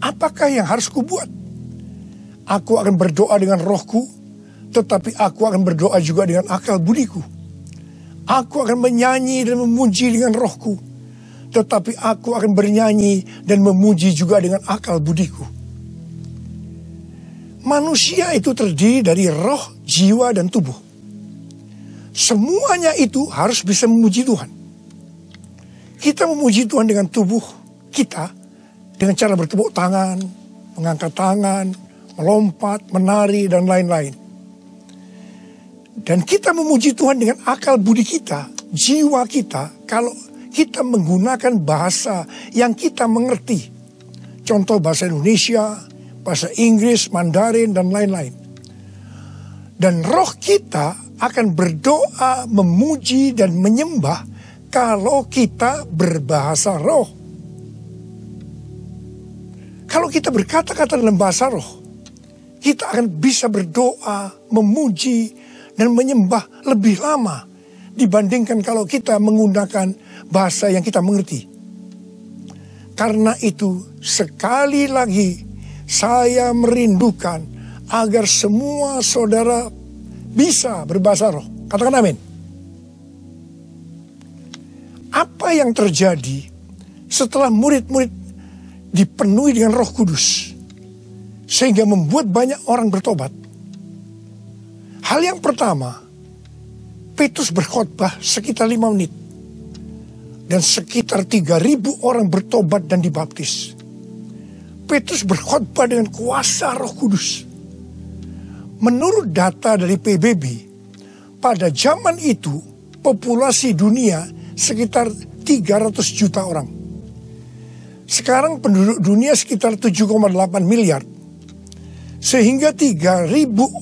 [SPEAKER 7] apakah yang harus kubuat? Aku akan berdoa dengan rohku, tetapi aku akan berdoa juga dengan akal budiku. Aku akan menyanyi dan memuji dengan rohku, tetapi aku akan bernyanyi dan memuji juga dengan akal budiku. Manusia itu terdiri dari roh, jiwa, dan tubuh. Semuanya itu harus bisa memuji Tuhan. Kita memuji Tuhan dengan tubuh kita, dengan cara bertepuk tangan, mengangkat tangan, melompat, menari, dan lain-lain. Dan kita memuji Tuhan dengan akal budi kita, jiwa kita, kalau kita menggunakan bahasa yang kita mengerti. Contoh bahasa Indonesia, bahasa Inggris, Mandarin, dan lain-lain. Dan roh kita akan berdoa, memuji, dan menyembah kalau kita berbahasa roh. Kalau kita berkata-kata dalam bahasa roh, kita akan bisa berdoa, memuji, dan menyembah lebih lama dibandingkan kalau kita menggunakan bahasa yang kita mengerti. Karena itu sekali lagi saya merindukan agar semua saudara bisa berbahasa roh. Katakan amin. Apa yang terjadi setelah murid-murid dipenuhi dengan Roh Kudus sehingga membuat banyak orang bertobat? Hal yang pertama, Petrus berkhotbah sekitar 5 menit. Dan sekitar 3.000 orang bertobat dan dibaptis. Petrus berkhotbah dengan kuasa Roh Kudus. Menurut data dari PBB, pada zaman itu populasi dunia sekitar 300 juta orang. Sekarang penduduk dunia sekitar 7,8 miliar. Sehingga 3.000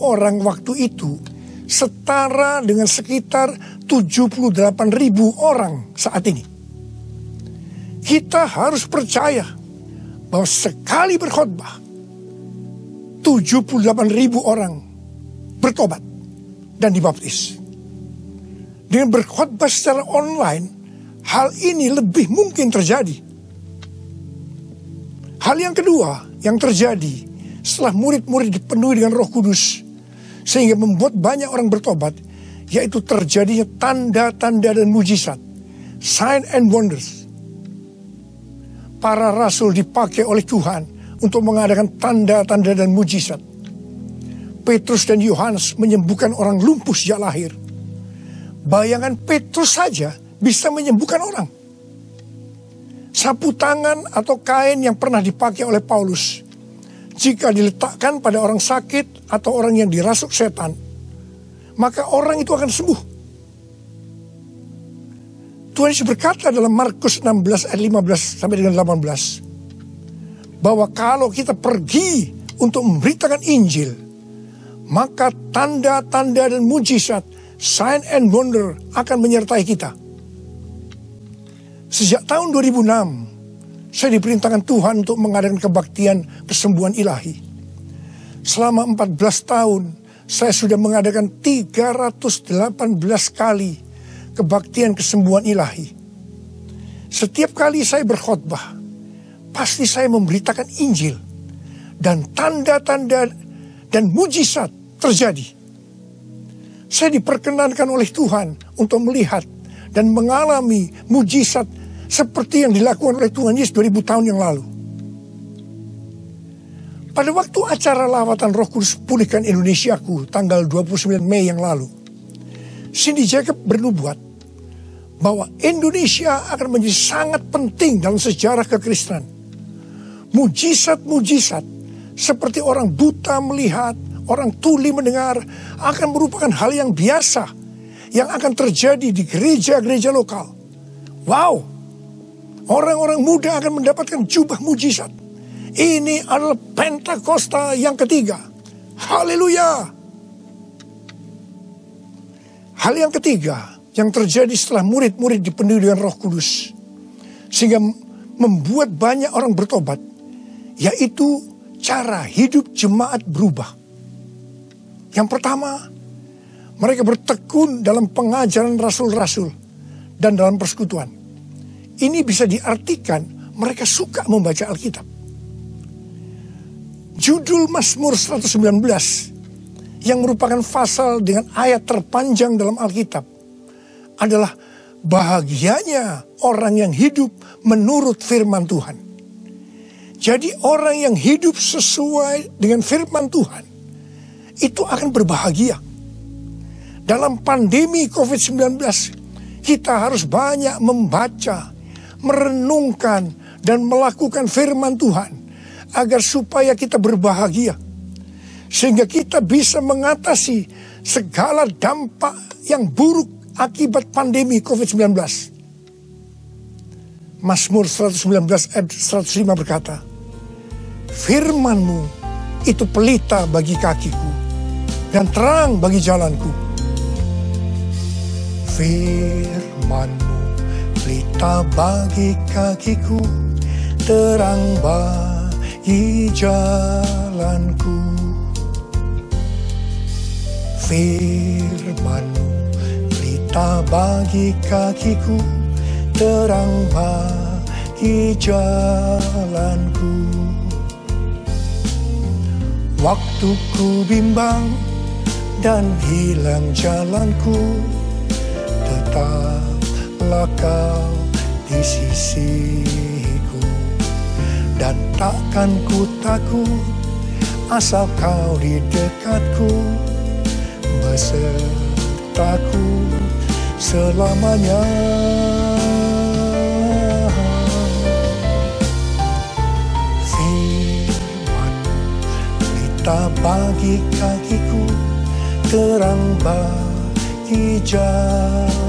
[SPEAKER 7] orang waktu itu setara dengan sekitar 78.000 orang saat ini. Kita harus percaya bahwa sekali berkhotbah 78.000 orang bertobat dan dibaptis. Dengan berkhotbah secara online, hal ini lebih mungkin terjadi. Hal yang kedua yang terjadi setelah murid-murid dipenuhi dengan Roh Kudus sehingga membuat banyak orang bertobat, yaitu terjadinya tanda-tanda dan mujizat, sign and wonders. Para rasul dipakai oleh Tuhan untuk mengadakan tanda-tanda dan mujizat. Petrus dan Yohanes menyembuhkan orang lumpuh sejak lahir. Bayangan Petrus saja bisa menyembuhkan orang. sapu tangan atau kain yang pernah dipakai oleh Paulus, jika diletakkan pada orang sakit atau orang yang dirasuk setan, maka orang itu akan sembuh. Tuhan Yesus berkata dalam Markus 16 ayat 15 sampai dengan 18, bahwa kalau kita pergi untuk memberitakan Injil, maka tanda-tanda dan mujizat, sign and wonder akan menyertai kita. Sejak tahun 2006, saya diperintahkan Tuhan untuk mengadakan kebaktian kesembuhan ilahi. Selama 14 tahun, saya sudah mengadakan 318 kali kebaktian kesembuhan ilahi. Setiap kali saya berkhotbah, pasti saya memberitakan Injil. Dan tanda-tanda dan mujizat terjadi. Saya diperkenankan oleh Tuhan untuk melihat dan mengalami mujizat seperti yang dilakukan oleh Tuhan Yesus 2000 tahun yang lalu. Pada waktu acara lawatan Roh Kudus Pulihkan Indonesiaku tanggal 29 Mei yang lalu, Cindy Jacob bernubuat bahwa Indonesia akan menjadi sangat penting dalam sejarah kekristenan. Mujizat-mujizat seperti orang buta melihat, orang tuli mendengar akan merupakan hal yang biasa yang akan terjadi di gereja-gereja lokal. Wow! Orang-orang muda akan mendapatkan jubah mujizat. Ini adalah Pentakosta yang ketiga. Haleluya! Hal yang ketiga yang terjadi setelah murid-murid dipenuhi dengan Roh Kudus, sehingga membuat banyak orang bertobat, yaitu cara hidup jemaat berubah. Yang pertama, mereka bertekun dalam pengajaran rasul-rasul dan dalam persekutuan. Ini bisa diartikan mereka suka membaca Alkitab. Judul Mazmur 119 yang merupakan pasal dengan ayat terpanjang dalam Alkitab adalah bahagianya orang yang hidup menurut firman Tuhan. Jadi orang yang hidup sesuai dengan firman Tuhan itu akan berbahagia. Dalam pandemi COVID-19 kita harus banyak membaca, merenungkan dan melakukan firman Tuhan agar supaya kita berbahagia, sehingga kita bisa mengatasi segala dampak yang buruk akibat pandemi COVID-19. Mazmur 119 ayat 105 berkata, firman-Mu itu pelita bagi kakiku dan terang bagi jalanku. Firman-Mu pelita bagi kakiku, terang bagi jalanku. Firman-Mu pelita bagi kakiku, terang bagi jalanku. Waktu ku bimbang dan hilang jalanku, tetaplah Kau di sisiku. Dan takkan ku takut asal Kau di dekatku, besertaku selamanya. Firman-Mu pelita bagi kakiku, terang bagi jalanku.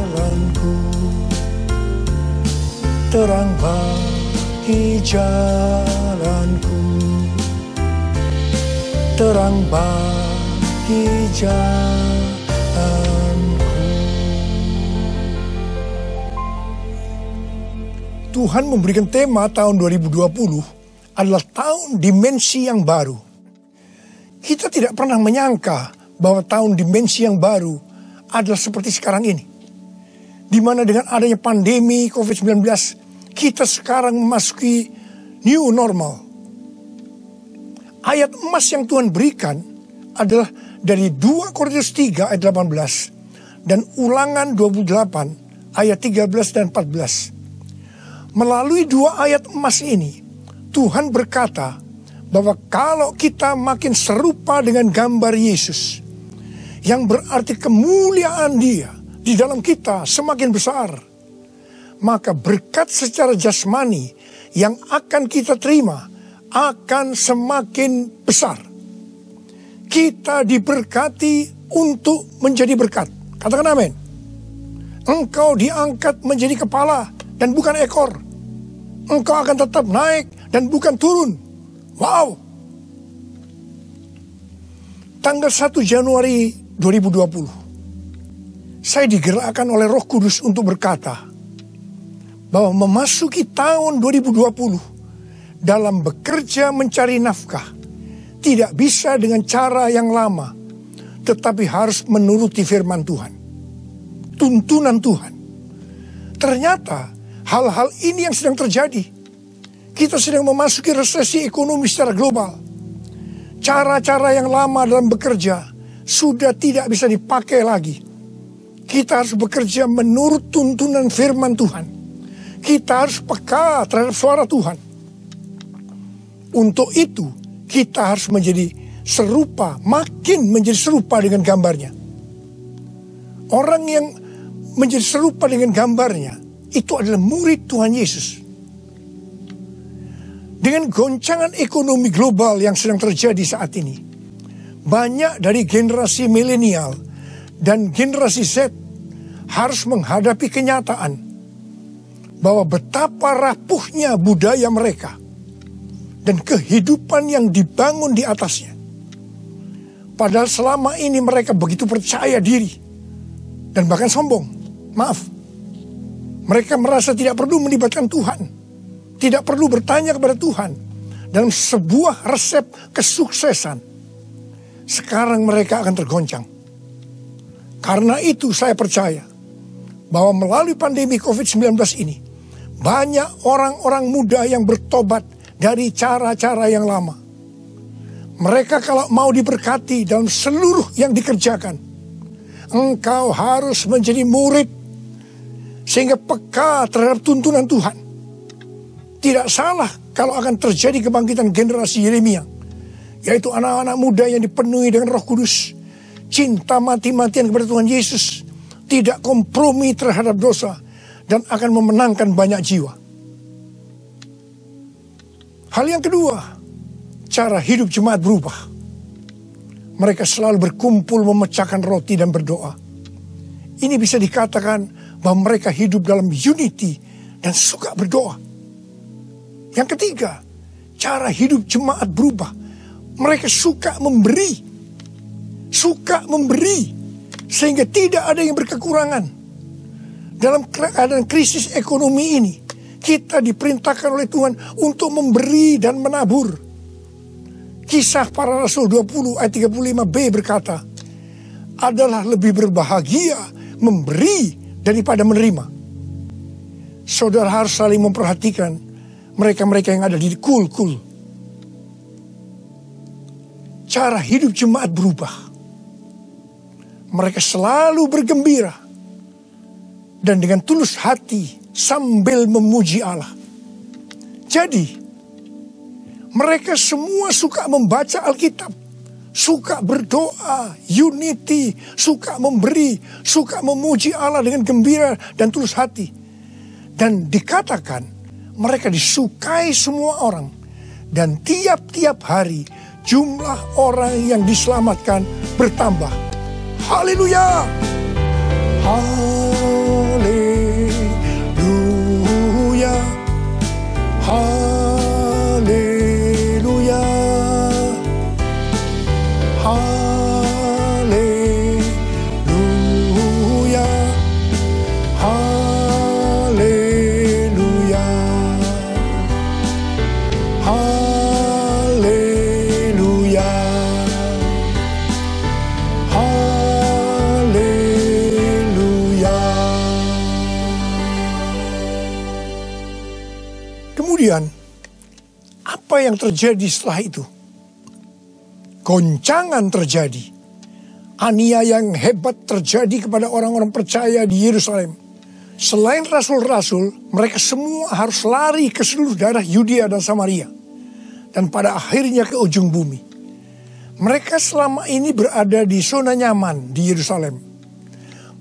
[SPEAKER 7] Terang bagi jalanku, terang bagi jalanku. Tuhan memberikan tema tahun 2020 adalah tahun dimensi yang baru. Kita tidak pernah menyangka bahwa tahun dimensi yang baru adalah seperti sekarang ini, di mana dengan adanya pandemi COVID-19, kita sekarang memasuki new normal. Ayat emas yang Tuhan berikan adalah dari 2 Korintus 3 ayat 18 dan Ulangan 28 ayat 13 dan 14. Melalui dua ayat emas ini, Tuhan berkata bahwa kalau kita makin serupa dengan gambar Yesus, yang berarti kemuliaan Dia di dalam kita semakin besar, maka berkat secara jasmani yang akan kita terima akan semakin besar. Kita diberkati untuk menjadi berkat. Katakan amin. Engkau diangkat menjadi kepala dan bukan ekor. Engkau akan tetap naik dan bukan turun. Wow. Tanggal 1 Januari 2020, saya digerakkan oleh Roh Kudus untuk berkata bahwa memasuki tahun 2020 dalam bekerja mencari nafkah tidak bisa dengan cara yang lama, tetapi harus menuruti firman Tuhan, tuntunan Tuhan. Ternyata hal-hal ini yang sedang terjadi. Kita sedang memasuki resesi ekonomi secara global. Cara-cara yang lama dalam bekerja sudah tidak bisa dipakai lagi. Kita harus bekerja menurut tuntunan firman Tuhan. Kita harus peka terhadap suara Tuhan. Untuk itu kita harus menjadi serupa, makin menjadi serupa dengan gambarnya. Orang yang menjadi serupa dengan gambarnya itu adalah murid Tuhan Yesus. Dengan goncangan ekonomi global yang sedang terjadi saat ini, banyak dari generasi milenial dan generasi Z harus menghadapi kenyataan bahwa betapa rapuhnya budaya mereka dan kehidupan yang dibangun di atasnya. Padahal selama ini mereka begitu percaya diri dan bahkan sombong. Maaf, mereka merasa tidak perlu melibatkan Tuhan, tidak perlu bertanya kepada Tuhan dalam sebuah resep kesuksesan. Sekarang mereka akan tergoncang. Karena itu saya percaya bahwa melalui pandemi COVID-19 ini, banyak orang-orang muda yang bertobat dari cara-cara yang lama. Mereka kalau mau diberkati dalam seluruh yang dikerjakan, engkau harus menjadi murid sehingga peka terhadap tuntunan Tuhan. Tidak salah kalau akan terjadi kebangkitan generasi Yeremia, yaitu anak-anak muda yang dipenuhi dengan Roh Kudus, cinta mati-matian kepada Tuhan Yesus, tidak kompromi terhadap dosa, dan akan memenangkan banyak jiwa. Hal yang kedua, cara hidup jemaat berubah. Mereka selalu berkumpul memecahkan roti dan berdoa. Ini bisa dikatakan bahwa mereka hidup dalam unity dan suka berdoa. Yang ketiga, cara hidup jemaat berubah. Mereka suka memberi. Suka memberi. Sehingga tidak ada yang berkekurangan. Dalam keadaan krisis ekonomi ini, kita diperintahkan oleh Tuhan untuk memberi dan menabur. Kisah Para Rasul 20 ayat 35b berkata, adalah lebih berbahagia memberi daripada menerima. Saudara harus saling memperhatikan mereka-mereka yang ada di kul-kul. Cara hidup jemaat berubah. Mereka selalu bergembira dan dengan tulus hati sambil memuji Allah. Jadi, mereka semua suka membaca Alkitab, suka berdoa, unity, suka memberi, suka memuji Allah dengan gembira dan tulus hati. Dan dikatakan mereka disukai semua orang. Dan tiap-tiap hari jumlah orang yang diselamatkan bertambah. Haleluya! Haleluya! Haleluya! Haleluya! Haleluya! Haleluya! Haleluya! Kemudian, apa yang terjadi setelah itu? Goncangan terjadi. Aniaya yang hebat terjadi kepada orang-orang percaya di Yerusalem. Selain rasul-rasul, mereka semua harus lari ke seluruh daerah Yudea dan Samaria. Dan pada akhirnya ke ujung bumi. Mereka selama ini berada di zona nyaman di Yerusalem.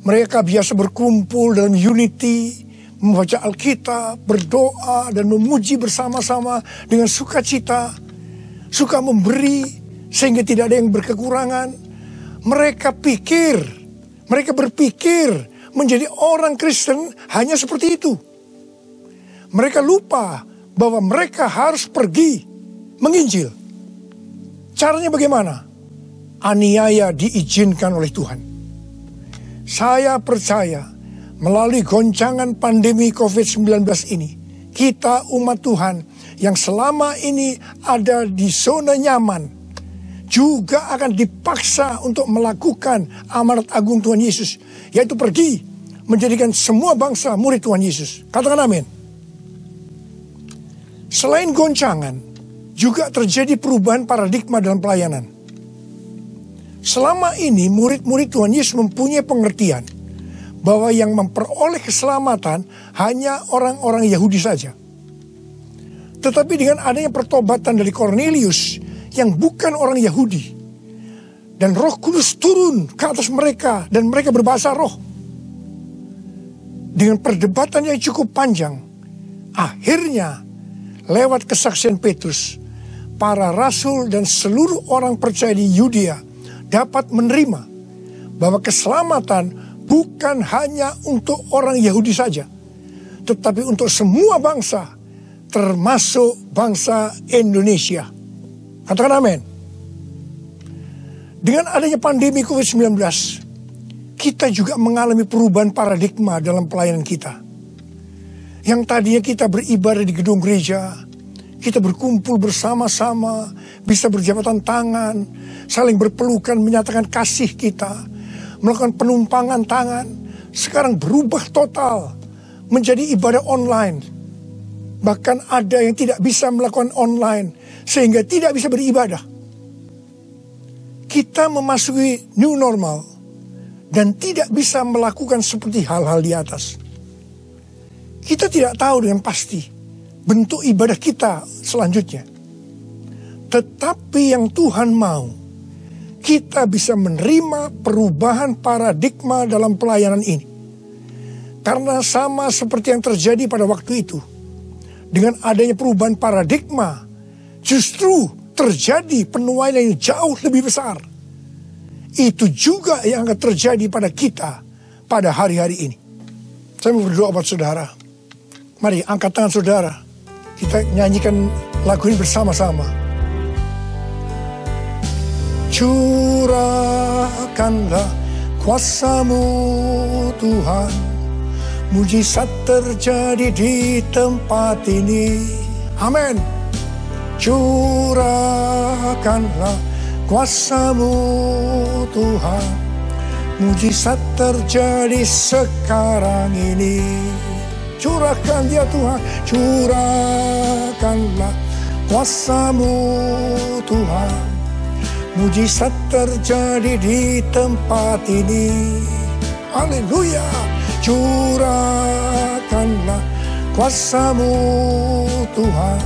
[SPEAKER 7] Mereka biasa berkumpul dalam unity, membaca Alkitab, berdoa, dan memuji bersama-sama dengan sukacita, suka memberi sehingga tidak ada yang berkekurangan. Mereka berpikir menjadi orang Kristen hanya seperti itu. Mereka lupa bahwa mereka harus pergi menginjil. Caranya bagaimana? Aniaya diizinkan oleh Tuhan. Saya percaya melalui goncangan pandemi COVID-19 ini, kita umat Tuhan yang selama ini ada di zona nyaman juga akan dipaksa untuk melakukan amanat agung Tuhan Yesus, yaitu pergi menjadikan semua bangsa murid Tuhan Yesus. Katakan amin. Selain goncangan, juga terjadi perubahan paradigma dalam pelayanan. Selama ini murid-murid Tuhan Yesus mempunyai pengertian bahwa yang memperoleh keselamatan hanya orang-orang Yahudi saja. Tetapi dengan adanya pertobatan dari Cornelius yang bukan orang Yahudi, dan Roh Kudus turun ke atas mereka dan mereka berbahasa roh, dengan perdebatan yang cukup panjang, akhirnya lewat kesaksian Petrus, para rasul dan seluruh orang percaya di Yudea dapat menerima bahwa keselamatan bukan hanya untuk orang Yahudi saja, tetapi untuk semua bangsa, termasuk bangsa Indonesia. Katakan amin. Dengan adanya pandemi COVID-19, kita juga mengalami perubahan paradigma dalam pelayanan kita. Yang tadinya kita beribadah di gedung gereja, kita berkumpul bersama-sama, bisa berjabatan tangan, saling berpelukan, menyatakan kasih kita, melakukan penumpangan tangan. Sekarang berubah total menjadi ibadah online. Bahkan ada yang tidak bisa melakukan online, sehingga tidak bisa beribadah. Kita memasuki new normal dan tidak bisa melakukan seperti hal-hal di atas. Kita tidak tahu dengan pasti bentuk ibadah kita selanjutnya. Tetapi yang Tuhan mau, kita bisa menerima perubahan paradigma dalam pelayanan ini. Karena sama seperti yang terjadi pada waktu itu, dengan adanya perubahan paradigma, justru terjadi penuaian yang jauh lebih besar. Itu juga yang akan terjadi pada kita pada hari-hari ini. Saya mau berdoa buat saudara. Mari angkat tangan saudara. Kita nyanyikan lagu ini bersama-sama. Curahkanlah kuasa-Mu Tuhan, mujizat terjadi di tempat ini. Amin. Curahkanlah kuasa-Mu Tuhan, mujizat terjadi sekarang ini. Curahkan dia Tuhan, curahkanlah kuasa-Mu Tuhan, mujizat terjadi di tempat ini. Haleluya. Curahkanlah kuasa-Mu Tuhan,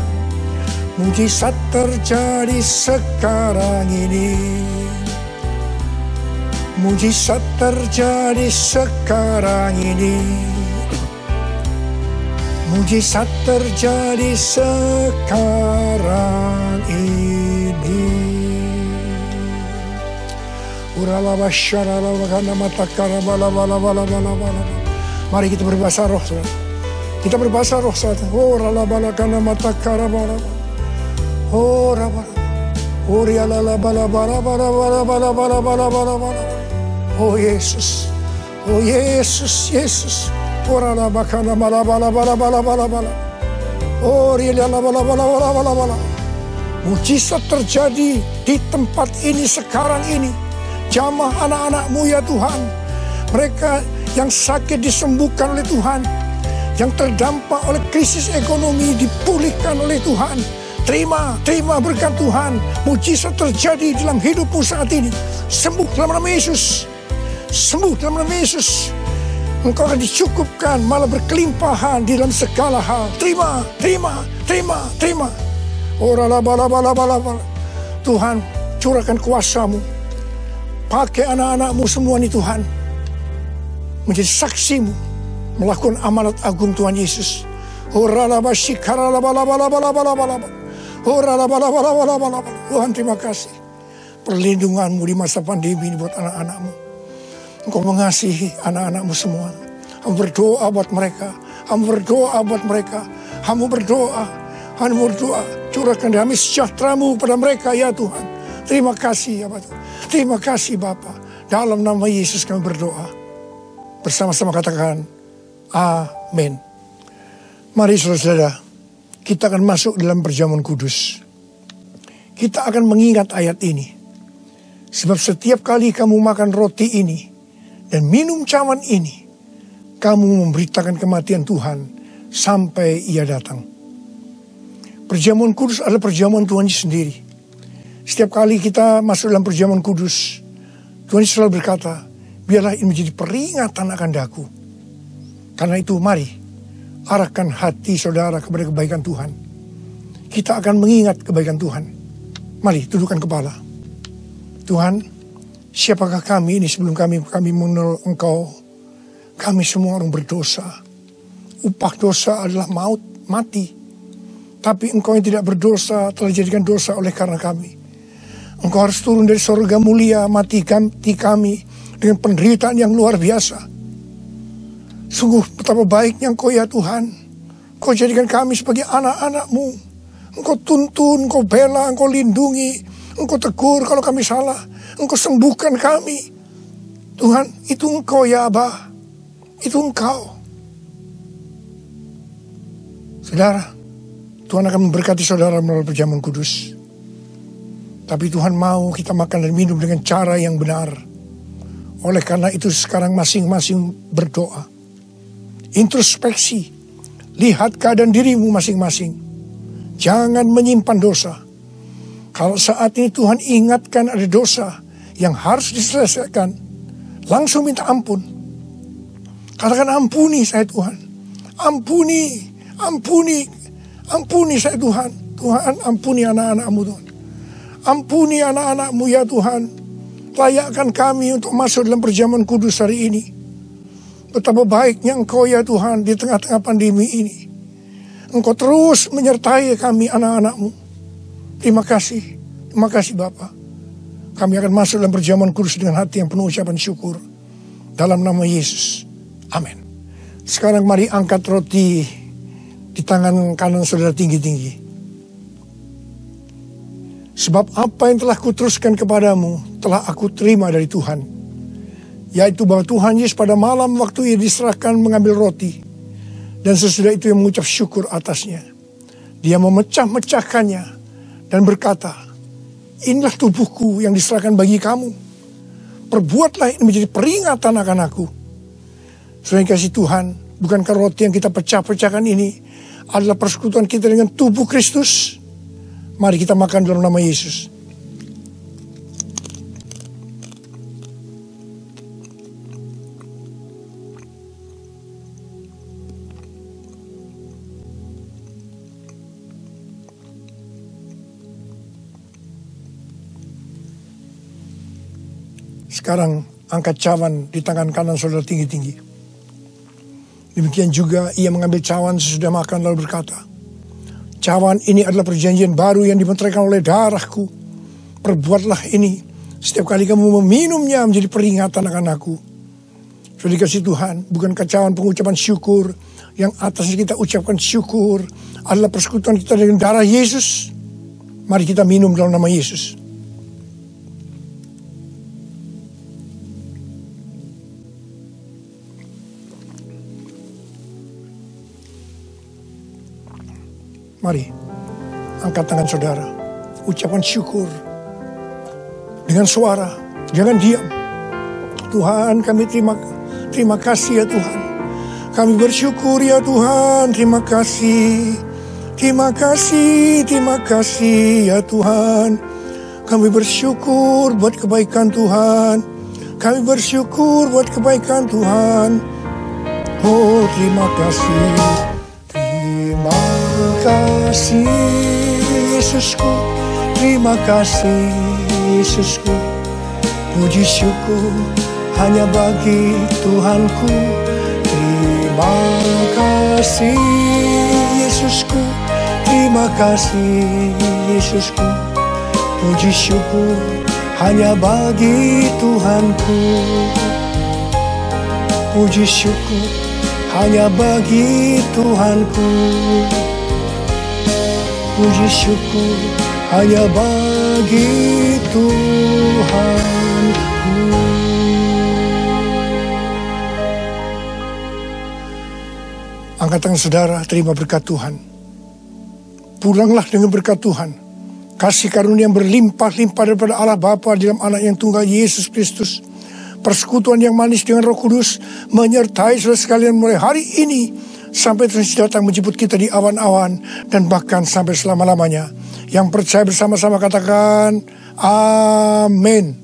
[SPEAKER 7] mujizat terjadi sekarang ini. Mujizat terjadi sekarang ini. Mujizat terjadi sekarang ini. Mari kita berbahasa roh. Kita berbahasa roh saat ini. Oh Yesus, oh Yesus, Yesus. Mujizat terjadi di tempat ini sekarang ini. Jamah anak-anak-Mu ya Tuhan. Mereka yang sakit disembuhkan oleh Tuhan, yang terdampak oleh krisis ekonomi dipulihkan oleh Tuhan. Terima berkat Tuhan. Mujizat terjadi dalam hidupmu saat ini. Sembuh dalam nama Yesus. Sembuh dalam nama Yesus. Engkau akan dicukupkan, malah berkelimpahan di dalam segala hal. Terima. Tuhan, curahkan kuasa-Mu. Pakai anak-anak-Mu semua nih Tuhan, menjadi saksi-Mu melakukan amanat agung Tuhan Yesus. Tuhan, terima kasih perlindungan-Mu di masa pandemi ini buat anak-anak-Mu. Engkau mengasihi anak-anak-Mu semua. Hamba berdoa buat mereka. Hamba berdoa buat mereka. Hamba berdoa. Curahkan damai sejahtera-Mu pada mereka ya Tuhan. Terima kasih ya Bapak. Terima kasih Bapa. Dalam nama Yesus kami berdoa. Bersama-sama katakan amin. Mari saudara-saudara, kita akan masuk dalam perjamuan kudus. Kita akan mengingat ayat ini. Sebab setiap kali kamu makan roti ini dan minum cawan ini, kamu memberitakan kematian Tuhan sampai Ia datang. Perjamuan kudus adalah perjamuan Tuhan sendiri. Setiap kali kita masuk dalam perjamuan kudus, Tuhan selalu berkata, biarlah ini menjadi peringatan akan daku. Karena itu mari, arahkan hati saudara kepada kebaikan Tuhan. Kita akan mengingat kebaikan Tuhan. Mari, tundukkan kepala. Tuhan, siapakah kami ini sebelum kami mengenal Engkau? Kami semua orang berdosa. Upah dosa adalah maut, mati. Tapi Engkau yang tidak berdosa telah dijadikan dosa oleh karena kami. Engkau harus turun dari surga mulia, mati kami dengan penderitaan yang luar biasa. Sungguh betapa baiknya Engkau ya Tuhan. Engkau jadikan kami sebagai anak-anak-Mu. Engkau tuntun, Engkau bela, Engkau lindungi. Engkau tegur kalau kami salah. Engkau sembuhkan kami. Tuhan, itu Engkau ya Abah. Itu Engkau. Saudara, Tuhan akan memberkati saudara melalui perjamuan kudus. Tapi Tuhan mau kita makan dan minum dengan cara yang benar. Oleh karena itu sekarang masing-masing berdoa. Introspeksi. Lihat keadaan dirimu masing-masing. Jangan menyimpan dosa. Kalau saat ini Tuhan ingatkan ada dosa yang harus diselesaikan, langsung minta ampun. Katakan, ampuni saya Tuhan. Ampuni saya Tuhan. Tuhan, ampuni anak-anak-Mu Tuhan. Ampuni anak-anak-Mu ya Tuhan. Layakkan kami untuk masuk dalam perjamuan kudus hari ini. Betapa baiknya Engkau ya Tuhan di tengah-tengah pandemi ini. Engkau terus menyertai kami anak-anak-Mu. Terima kasih Bapa. Kami akan masuk dalam perjamuan kudus dengan hati yang penuh ucapan syukur. Dalam nama Yesus. Amin. Sekarang mari angkat roti di tangan kanan saudara tinggi-tinggi. Sebab apa yang telah kuteruskan kepadamu telah aku terima dari Tuhan. Yaitu bahwa Tuhan Yesus pada malam waktu Ia diserahkan mengambil roti. Dan sesudah itu Ia mengucap syukur atasnya. Dia memecah-mecahkannya dan berkata, inilah tubuhku yang diserahkan bagi kamu. Perbuatlah ini menjadi peringatan akan aku. Saudara kasih Tuhan, bukankah roti yang kita pecah-pecahkan ini adalah persekutuan kita dengan tubuh Kristus? Mari kita makan dalam nama Yesus. Sekarang angkat cawan di tangan kanan saudara tinggi-tinggi. Demikian juga ia mengambil cawan sesudah makan lalu berkata, cawan ini adalah perjanjian baru yang dibenterkan oleh darahku. Perbuatlah ini setiap kali kamu meminumnya menjadi peringatan akan aku. Sudah dikasih Tuhan, bukankah cawan pengucapan syukur yang atasnya kita ucapkan syukur adalah persekutuan kita dengan darah Yesus? Mari kita minum dalam nama Yesus. Mari, angkat tangan saudara. Ucapkan syukur. Dengan suara. Jangan diam. Tuhan, kami terima kasih ya Tuhan. Kami bersyukur ya Tuhan. Terima kasih. Terima kasih ya Tuhan. Kami bersyukur buat kebaikan Tuhan. Kami bersyukur buat kebaikan Tuhan. Oh, terima kasih. Terima kasih Yesusku, terima kasih Yesusku. Puji syukur hanya bagi Tuhanku. Terima Terima kasih Yesusku, terima kasih Yesusku. Puji syukur hanya bagi Tuhanku. Puji syukur hanya bagi Tuhanku. Puji syukur hanya bagi Tuhanku. Angkat tangan saudara, terima berkat Tuhan. Pulanglah dengan berkat Tuhan. Kasih karunia yang berlimpah-limpah daripada Allah Bapa dalam anak yang tunggal Yesus Kristus. Persekutuan yang manis dengan Roh Kudus menyertai saudara sekalian mulai hari ini sampai terus datang menjemput kita di awan-awan dan bahkan sampai selama-lamanya. Yang percaya bersama-sama katakan amin.